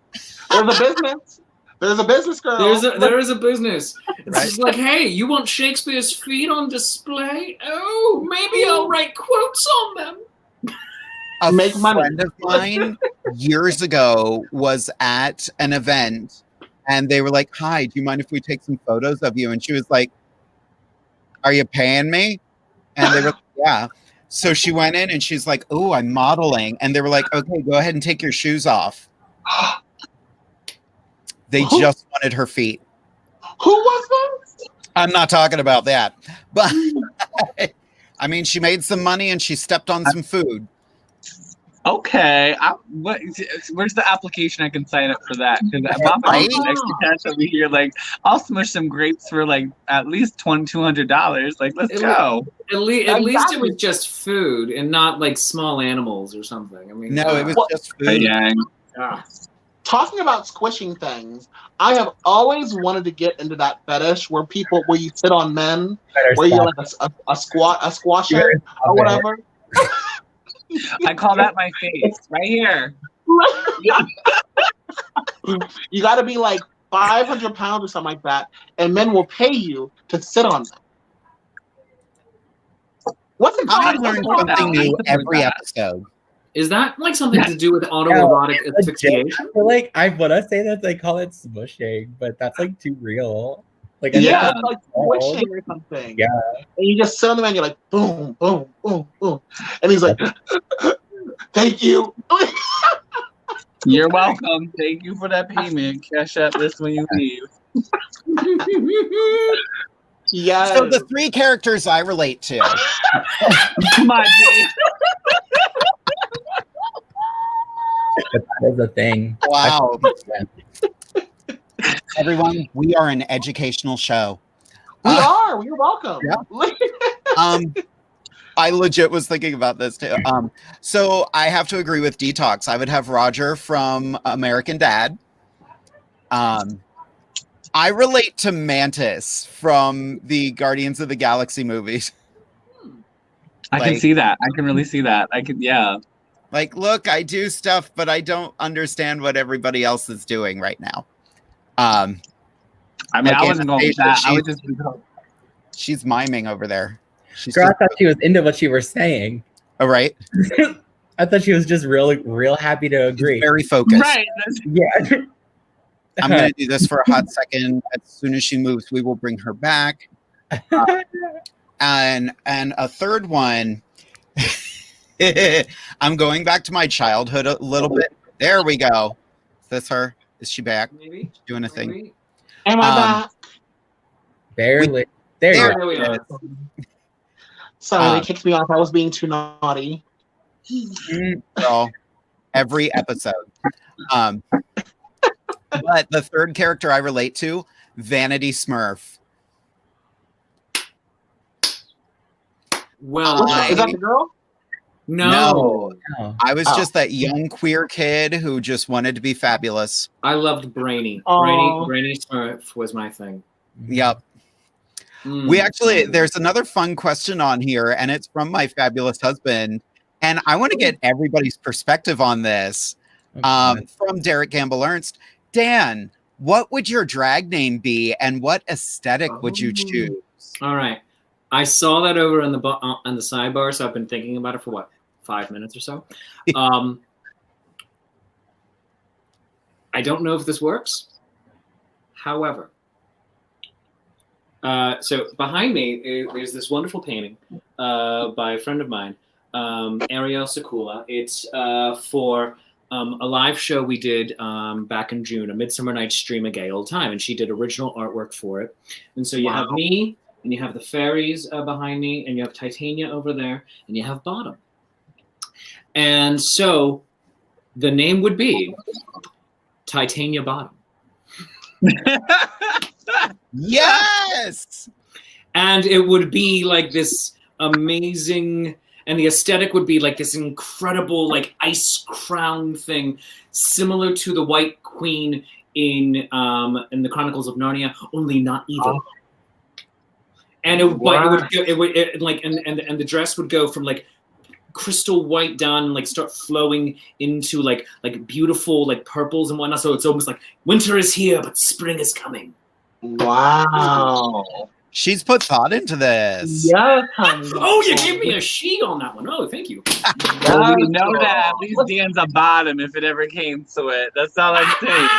There's a business. There's a business, girl. There is a business. It's Right. just like, hey, you want Shakespeare's feet on display? Oh, maybe I'll write quotes on them. A Make money. friend of mine years ago was at an event and they were like, "Hi, do you mind if we take some photos of you?" And she was like, "Are you paying me?" And they were like, "Yeah." So she went in and she's like, "Oh, I'm modeling." And they were like, "Okay, go ahead and take your shoes off." They just wanted her feet. Who was that? I'm not talking about that. But I mean, she made some money and she stepped on some food. Okay, where's the application I can sign up for that? Because Mama Right? needs extra cash over here. Like, I'll smush some grapes for like at least $2,200. Like, let's go. At least it was just food and not like small animals or something. I mean, No, it was just Hey, food. Yang. Talking about squishing things, I have always wanted to get into that fetish where you sit on men, where you're like a squasher or whatever. I call that my face right here. You got to be like 500 pounds or something like that, and men will pay you to sit on them. What's it I called? learn something new every episode. Is that like something to do with autoerotic asphyxiation? I feel like I want to say that they call it smushing, but that's like too real. Like, Yeah, it's like squishing or something. Yeah. And you just sit on the man, you're like, boom, boom, boom, boom. And he's like, thank you. You're welcome. Thank you for that payment. Cash out this when you leave. Yes. So the three characters I relate to. Come on, G. That is a thing. Wow. Everyone, we are an educational show. We are. You're welcome. Yeah. I legit was thinking about this too. So I have to agree with Detox. I would have Roger from American Dad. I relate to Mantis from the Guardians of the Galaxy movies. I can see that. I can really see that. Yeah. Like, look, I do stuff, but I don't understand what everybody else is doing right now. I mean, like I wasn't going with that. I was just. She's miming over there. Girl, I thought she was into what you were saying. Oh, right. I thought she was just real happy to agree. She's very focused. Right. Yeah. I'm going to do this for a hot second. As soon as she moves, we will bring her back. And a third one, I'm going back to my childhood a little bit. There we go. Is this her? Is she back? Maybe. Doing a thing? Am I back? Barely. There we are. Sorry, they kicked me off. I was being too naughty. So, every episode. But the third character I relate to, Vanity Smurf. Well, Is that the girl? no. I was just that young queer kid who just wanted to be fabulous. I loved Brainy. Aw. Brainy Smurf was my thing. Yep. Mm. We actually, there's another fun question on here, and it's from my fabulous husband. And I want to get everybody's perspective on this. From Derek Gamble Ernst. Dan, what would your drag name be, and what aesthetic would you choose? All right. I saw that over on the sidebar, so I've been thinking about it for 5 minutes or so. I don't know if this works. However, so behind me there's this wonderful painting by a friend of mine, Ariel Sakula. It's for a live show we did back in June, A Midsummer Night's Dream, A Gay Old Time, and she did original artwork for it. And so you have me, and you have the fairies behind me, and you have Titania over there, and you have Bottom. And so the name would be Titania Bottom. Yes. And it would be like this amazing, and the aesthetic would be like this incredible, like ice crown thing, similar to the White Queen in the Chronicles of Narnia, only not evil. And and the dress would go from like crystal white down and like start flowing into like beautiful like purples and whatnot. So it's almost like winter is here, but spring is coming. Wow. She's put thought into this. Yeah. Oh, you gave me a she on that one. Oh, thank you. Well, we know that at least Dan's a bottom if it ever came to it. That's all I'm saying.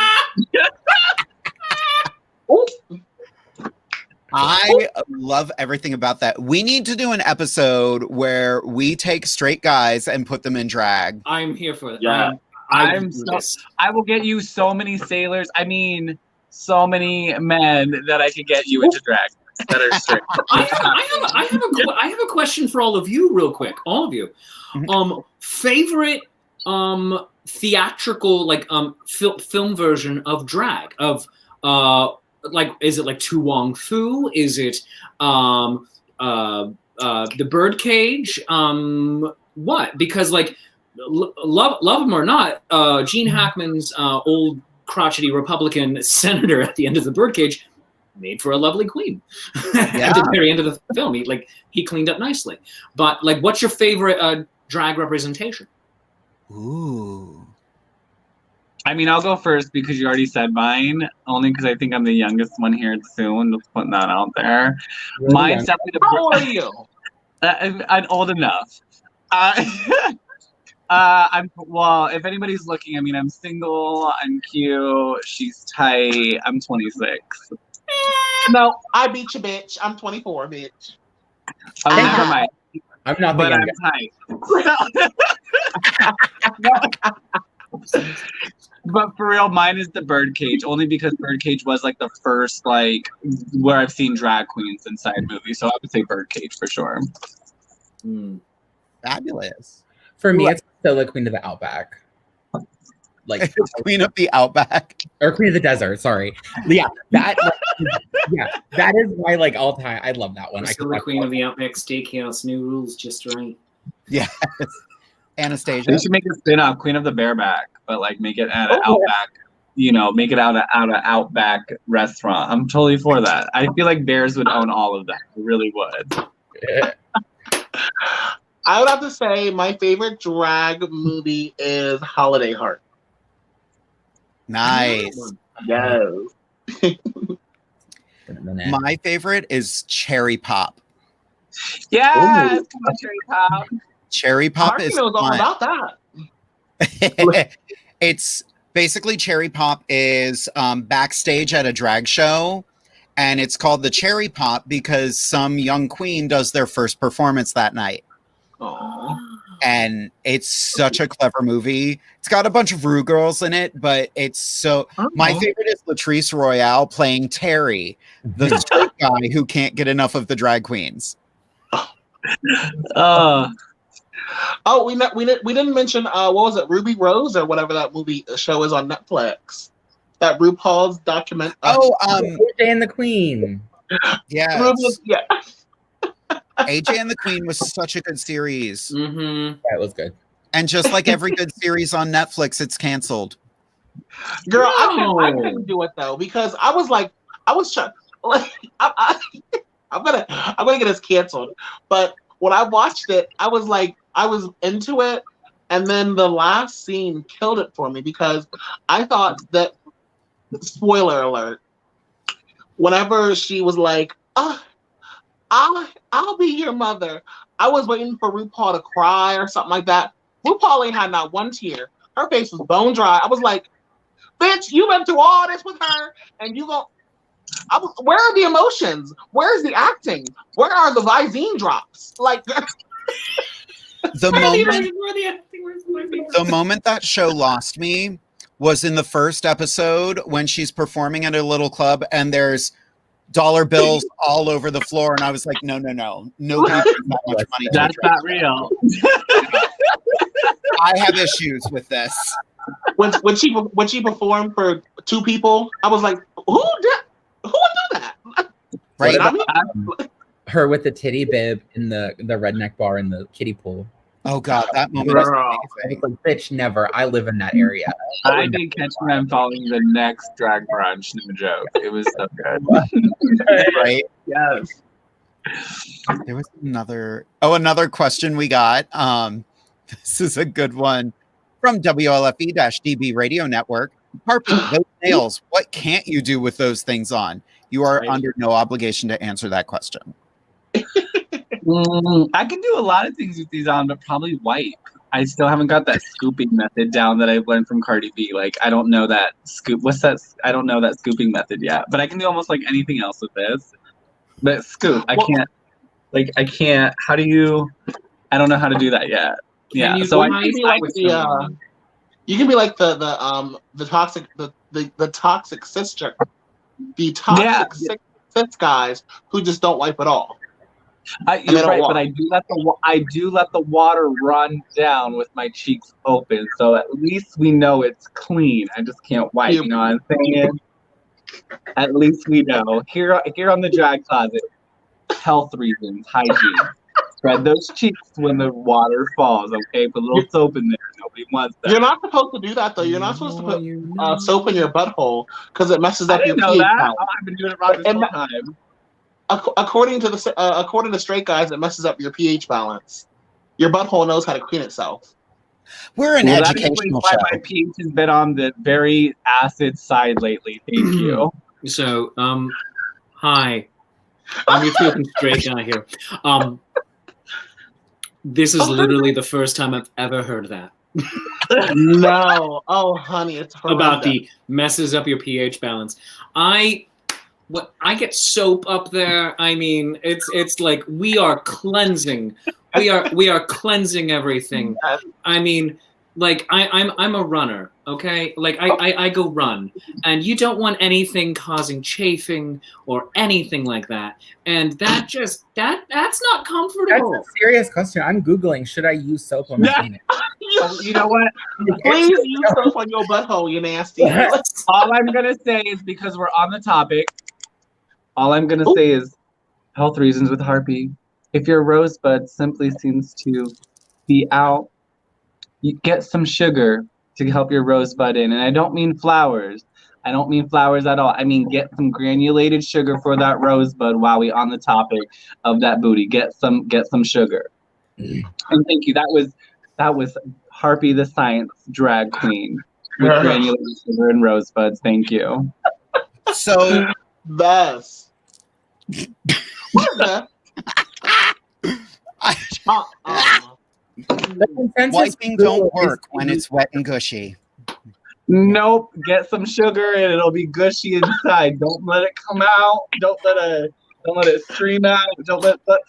I love everything about that. We need to do an episode where we take straight guys and put them in drag. I'm here for that. Yeah. I will get you so many sailors. I mean, so many men that I could get you into drag that are straight. I have a question for all of you, real quick. All of you. Favorite theatrical like film version of drag of like, is it like Tu Wong Fu? Is it the Birdcage? What? Because like love them or not, Gene Hackman's old crotchety Republican senator at the end of the Birdcage made for a lovely queen. At the very end of the film, he cleaned up nicely. But like, what's your favorite drag representation? Ooh. I mean, I'll go first because you already said mine, only because I think I'm the youngest one here soon. Just putting that out there. Really Mine's definitely the. How old are you? I'm old enough. Well, if anybody's looking, I mean, I'm single, I'm cute, she's tight, I'm 26. No, I beat you, bitch. I'm 24, bitch. I'm not the but I'm tight. But for real, mine is the Birdcage, only because Birdcage was like the first like where I've seen drag queens inside movies. So I would say Birdcage for sure. Fabulous. For me, it's still the Queen of the Outback. Like Queen of the Outback. Or Queen of the Desert, sorry. Yeah, that is my like all time. I love that one. Still the Queen of the Outback Steakhouse, new rules just right. Yes. Anastasia. They should make a spin-off, Queen of the Bareback, but like make it at an Outback, you know, make it out of Outback restaurant. I'm totally for that. I feel like bears would own all of that. They really would. Yeah. I would have to say my favorite drag movie is Holiday Heart. Nice. Yes. My favorite is Cherry Pop. Yes, come on, Cherry Pop. Cherry Pop Harpy is knows all fun. about that. It's basically Cherry Pop is backstage at a drag show, and it's called the Cherry Pop because some young queen does their first performance that night. Aww. And it's such a clever movie. It's got a bunch of Rue girls in it, but it's so. My favorite is Latrice Royale playing Terry, the straight guy who can't get enough of the drag queens. Oh, we didn't mention what was it, Ruby Rose or whatever that movie show is on Netflix. That RuPaul's document. AJ and the Queen. Yeah. Yeah. AJ and the Queen was such a good series. That was good. And just like every good series on Netflix, it's canceled. Girl, I couldn't do it though because I was trying. Like, I'm gonna get us canceled. But when I watched it, I was into it, and then the last scene killed it for me because I thought that. Spoiler alert! Whenever she was like, I'll be your mother," I was waiting for RuPaul to cry or something like that. RuPaul ain't had not one tear. Her face was bone dry. I was like, "Bitch, you went through all this with her, and you go." Where are the emotions? Where's the acting? Where are the Visine drops? Like the moment that show lost me was in the first episode when she's performing at a little club and there's dollar bills all over the floor, and I was like, no, nobody has that much money. That's not real. I have issues with this. When she performed for two people, I was like, who would do Right? What about, her with the titty bib in the redneck bar in the kiddie pool. Oh God, that moment Girl. is I was amazing. like, bitch, never. I live in that area. I did catch them following the next drag brunch. No joke. It was so good. Right? Yes. There was another question we got. This is a good one from WLFE-DB Radio Network. Harpy, those nails, what can't you do with those things on? You are under no obligation to answer that question. I can do a lot of things with these on, but probably wipe. I still haven't got that scooping method down that I've learned from Cardi B. Like, I don't know that scoop. What's that? I don't know that scooping method yet, but I can do almost like anything else with this. But scoop, I can't. Like, I can't. How do you? I don't know how to do that yet. Yeah. you So do I high can five like with the. You can be like the toxic the toxic sister, the toxic cis guys who just don't wipe at all. You're right, but I do let the water run down with my cheeks open, so at least we know it's clean. I just can't wipe. You know what I'm saying? At least we know. Here on the drag closet, health reasons, hygiene. Spread those cheeks when the water falls. Okay, put a little soap in there. Nobody wants that. You're not supposed to do that though. You're not supposed to put soap in your butthole because it messes up your pH balance. I've been doing it wrong this whole time. According to straight guys, it messes up your pH balance. Your butthole knows how to clean itself. We're an educational why show. My pH has been on the very acid side lately. Thank you. So, hi. I'm your fucking straight guy here. This is literally the first time I've ever heard that. No. Oh, honey, it's horrendous. About the messes up your pH balance. I get soap up there. I mean, it's like we are cleansing. We are cleansing everything. I mean, like I'm a runner, okay? Like I go run, and you don't want anything causing chafing or anything like that. And that's not comfortable. That's a serious question. I'm Googling, should I use soap on my penis? You know what? Please use soap on your butthole, you nasty. All I'm gonna say is, because we're on the topic, all I'm gonna say is health reasons with Harpy. If your rosebud simply seems to be out, you get some sugar to help your rosebud in. And I don't mean flowers. I don't mean flowers at all. I mean, get some granulated sugar for that rosebud while we on the topic of that booty. Get some sugar. And thank you. That was Harpy the Science drag queen with granulated sugar and rosebuds. Thank you. So best. Wiping don't work when it's wet and gushy. Nope. Get some sugar and it'll be gushy inside. Don't let it come out. Don't let it stream out. Don't let that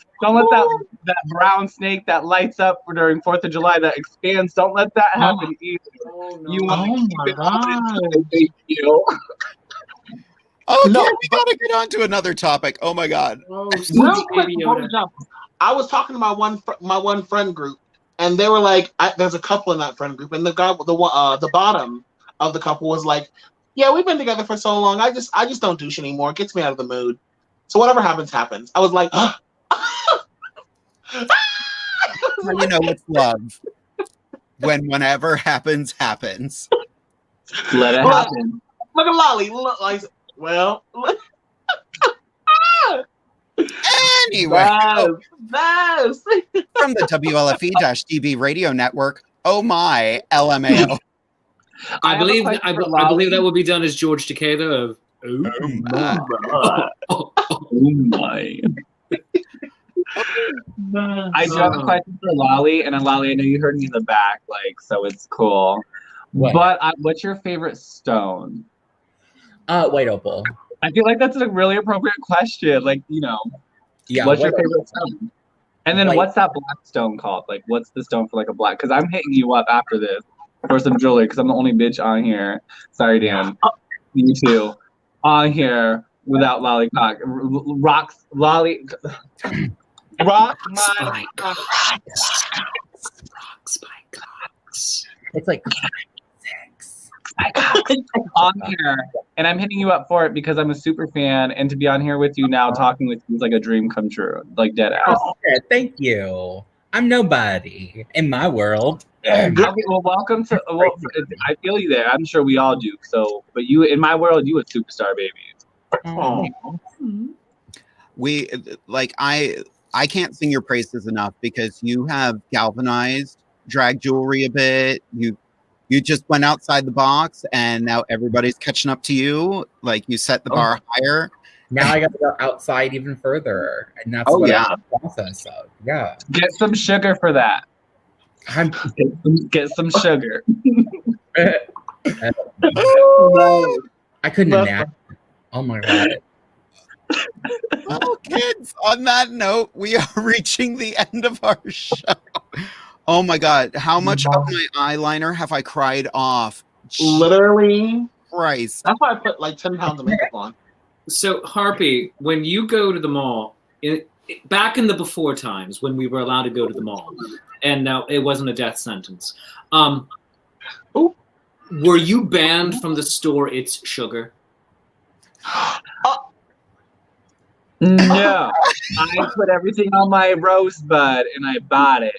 brown snake that lights up during 4th of July that expands. Don't let that happen either. Oh, no. You want to keep it God. Thank you. Oh, no, we gotta get on to another topic. Oh my God. Oh, Real quick, before we jump, I was talking to my one friend group, and they were like, "There's a couple in that friend group," and the guy, the bottom of the couple was like, "Yeah, we've been together for so long. I just don't douche anymore. It gets me out of the mood. So whatever happens, happens." I was like, You know it's love. When whatever happens, happens. Let it happen. Look at Lolly. Look, like, well. Anyway, Yes. from the WLFE-DB Radio Network, oh my, LMAO. I believe that would be done as George Takeda of Oh my. I do have a question for Lolly, and Lolly, I know you heard me in the back, like, so it's cool. What? But what's your favorite stone? White opal. I feel like that's a really appropriate question. Like, Yeah. what's your favorite stone? And then White. what's that black stone called? Like, what's the stone for like a black? Because I'm hitting you up after this for some jewelry because I'm the only bitch on here. Sorry, Dan. You too. On here without Lolli Cox. Lolli. Rock my ROXBYCOX. It's like 6. on here And I'm hitting you up for it because I'm a super fan, and to be on here with you now, talking with you is like a dream come true, like dead ass. Oh, thank you. I'm nobody in my world. Okay, well, welcome to. Well, I feel you there. I'm sure we all do. So, but you, in my world, you a superstar, baby. Oh. We like I can't sing your praises enough because you have galvanized drag jewelry a bit. You just went outside the box, and now everybody's catching up to you. Like you set the bar higher. Now I got to go outside even further, and that's I'm the process of. Yeah, Get some sugar for that. Get some sugar. I couldn't imagine. Oh my god. Well, kids, on that note, we are reaching the end of our show. Oh my god, how much of my eyeliner have I cried off? Literally. Christ. That's why I put like 10 pounds of makeup on. So, Harpy, when you go to the mall, back in the before times when we were allowed to go to the mall, and now it wasn't a death sentence, were you banned from the store It's Sugar? No, I put everything on my rosebud and I bought it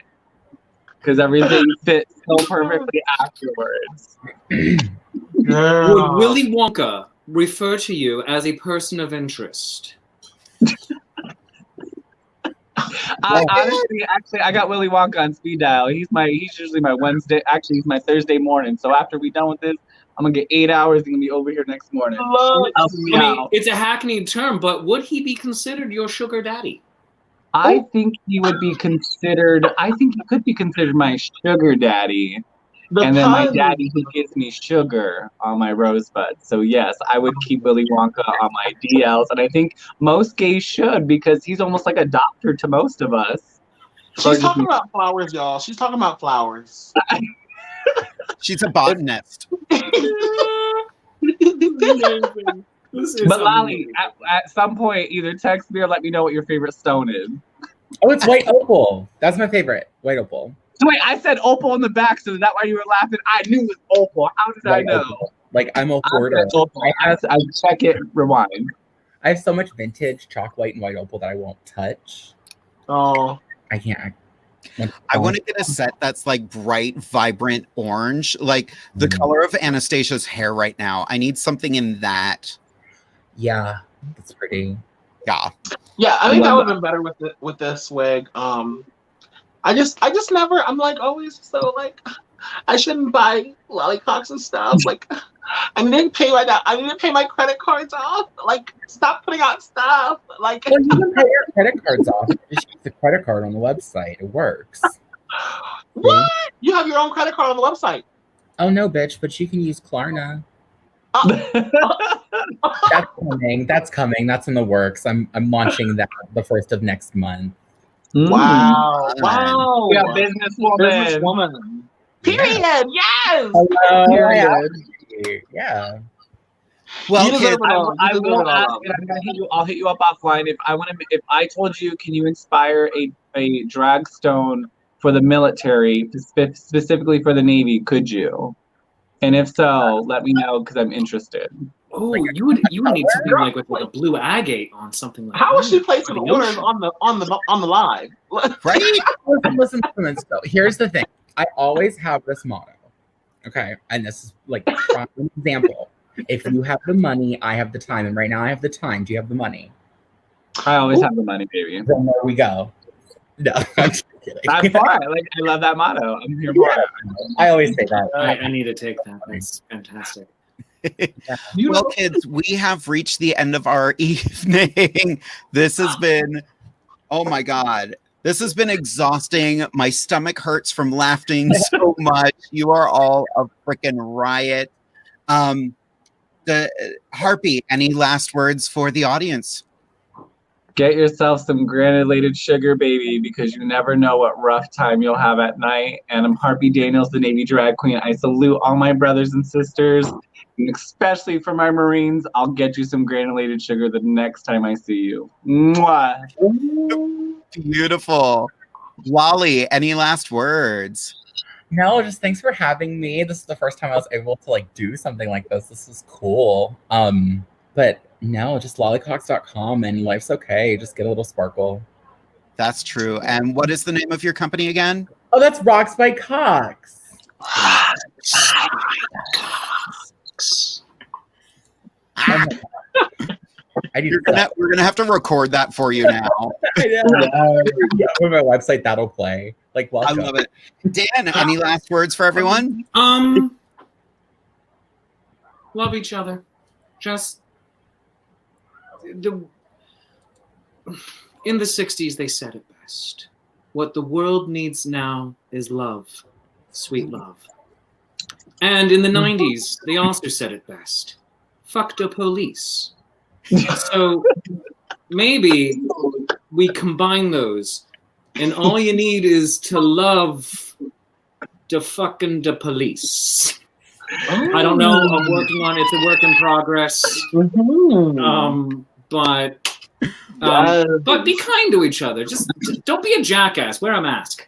because everything fits so perfectly afterwards. Would Willy Wonka refer to you as a person of interest? Honestly, I got Willy Wonka on speed dial. He's usually my Wednesday. Actually, he's my Thursday morning. So after we're done with this, I'm gonna get 8 hours and gonna be over here next morning. I mean, it's a hackneyed term, but would he be considered your sugar daddy? I think he would be considered. I think he could be considered my sugar daddy. And then my daddy who gives me sugar on my rosebud. So yes, I would keep Willy Wonka on my DLs. And I think most gays should because he's almost like a doctor to most of us. She's talking about flowers, y'all. She's talking about flowers. She's a botanist. But Lolly, at some point, either text me or let me know what your favorite stone is. Oh, it's white opal. That's my favorite. White opal. So wait, I said opal in the back, so is that why you were laughing? I knew it was opal. How did I know? Opal. Like, I'm a hoarder. I check it, rewind. I have so much vintage chalk white and white opal that I won't touch. Oh. I can't. I want to get a set that's like bright, vibrant orange, like the color of Anastasia's hair right now. I need something in that. Yeah, it's pretty. Yeah. Yeah, I think that would have been better with this wig. I just never. I'm like always so like I shouldn't buy lollipops and stuff. Like I didn't pay right now. I didn't pay my credit cards off. Like stop putting out stuff. Like well, you can pay your credit cards off. Just use the credit card on the website. It works. What? You have your own credit card on the website? Oh no, bitch! But you can use Klarna. That's coming. That's coming. That's in the works. I'm launching that the 1st of next month. Wow! Wow! Yeah, businesswoman. Period. Yes. Hello. Period. Yeah. Well, kids, I will ask. I'll hit you up offline if I want to. If I told you, can you inspire a drag stone for the military, specifically for the Navy? Could you? And if so, let me know because I'm interested. Oh, you would need something like with like a blue agate on something like that. How is she placing orders on the live? Right? Listen. So here's the thing. I always have this motto. Okay, and this is like an example. If you have the money, I have the time, and right now I have the time. Do you have the money? I always have the money, baby. Then there we go. No, I'm just kidding. I'm for it. I love that motto. I'm here for it. I always say that. I need to take that. That's fantastic. Well, kids, we have reached the end of our evening. This has been, oh my God, this has been exhausting. My stomach hurts from laughing so much. You are all a freaking riot. Harpy, any last words for the audience? Get yourself some granulated sugar, baby, because you never know what rough time you'll have at night. And I'm Harpy Daniels, the Navy drag queen. I salute all my brothers and sisters, and especially for my Marines. I'll get you some granulated sugar the next time I see you. Mwah. Beautiful. Lolly, any last words? No, just thanks for having me. This is the first time I was able to like do something like this. This is cool. But no, just lollycox.com and life's okay. Just get a little sparkle. That's true. And what is the name of your company again? Oh, that's ROXBYCOX. We're gonna have to record that for you now. Yeah, on my website that'll play. Like, welcome. I love it. Dan, any last words for everyone? Love each other. Just in the 60s they said it best. What the world needs now is love. Sweet love. And in the 90s, they also said it best. Fuck the police. So maybe we combine those, and all you need is to love the fucking the police. I don't know. I'm working on it. It's a work in progress. But be kind to each other. Just don't be a jackass. Wear a mask.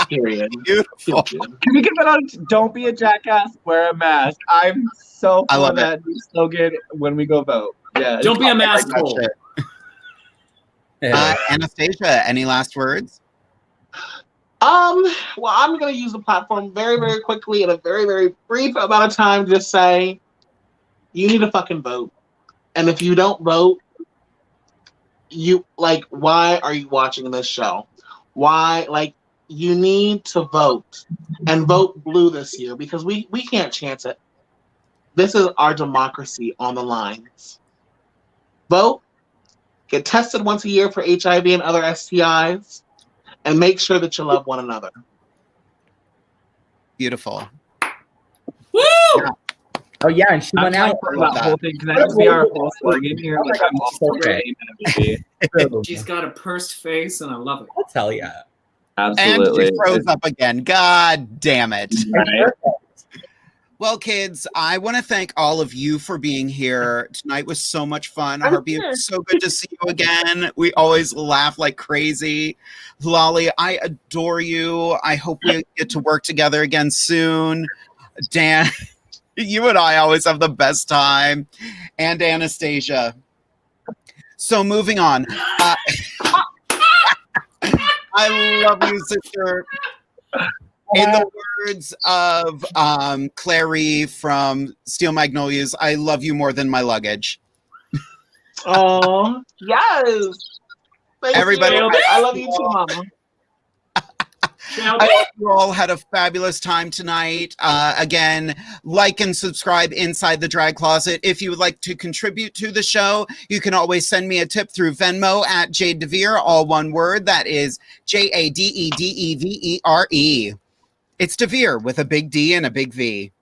Period. Beautiful. Can we get that on? Don't be a jackass. Wear a mask. I'm so for that new slogan when we go vote. Yeah. Don't be a mask hole. Anastasia, any last words? Well, I'm going to use the platform very, very quickly in a very, very brief amount of time. Just say, you need to fucking vote. And if you don't vote, why are you watching this show? Why, you need to vote and vote blue this year because we can't chance it. This is our democracy on the lines. Vote, get tested once a year for HIV and other STIs, and make sure that you love one another. Beautiful. Woo! Yeah. Oh yeah, and she went out for that whole thing. Can that be our whole slogan here? Like, I'm all for it. She's got a pursed face, and I love it. I'll tell you. Absolutely. And she froze up again. God damn it. Right. Well, kids, I want to thank all of you for being here. Tonight was so much fun. Harpy, it was so good to see you again. We always laugh like crazy. Lolly, I adore you. I hope we get to work together again soon. Dan, you and I always have the best time. And Anastasia. So moving on. I love you, sister. In the words of Clary from Steel Magnolias, I love you more than my luggage. Oh, yes. Thank Everybody, you. I love you too, Mama. I hope you all had a fabulous time tonight. Again, like and subscribe Inside the Drag Closet. If you would like to contribute to the show, you can always send me a tip through Venmo at Jade DeVere, all one word. That is JADEDEVERE. It's DeVere with a big D and a big V.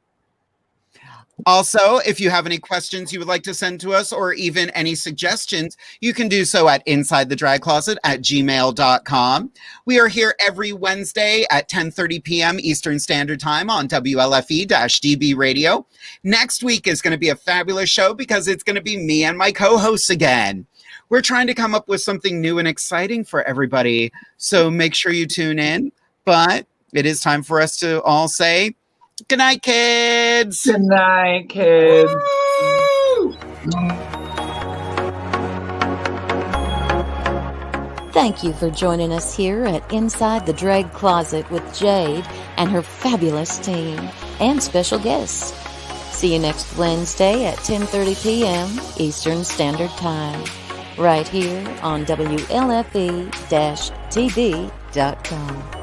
Also, if you have any questions you would like to send to us or even any suggestions, you can do so at insidethedragcloset@gmail.com. We are here every Wednesday at 10:30 p.m. Eastern Standard Time on WLFE-DB Radio. Next week is going to be a fabulous show because it's going to be me and my co-hosts again. We're trying to come up with something new and exciting for everybody, so make sure you tune in. But it is time for us to all say, good night, kids. Good night, kids. Woo! Thank you for joining us here at Inside the Drag Closet with Jade and her fabulous team and special guests. See you next Wednesday at 10:30 p.m. Eastern Standard Time, right here on WLFE-TB.com.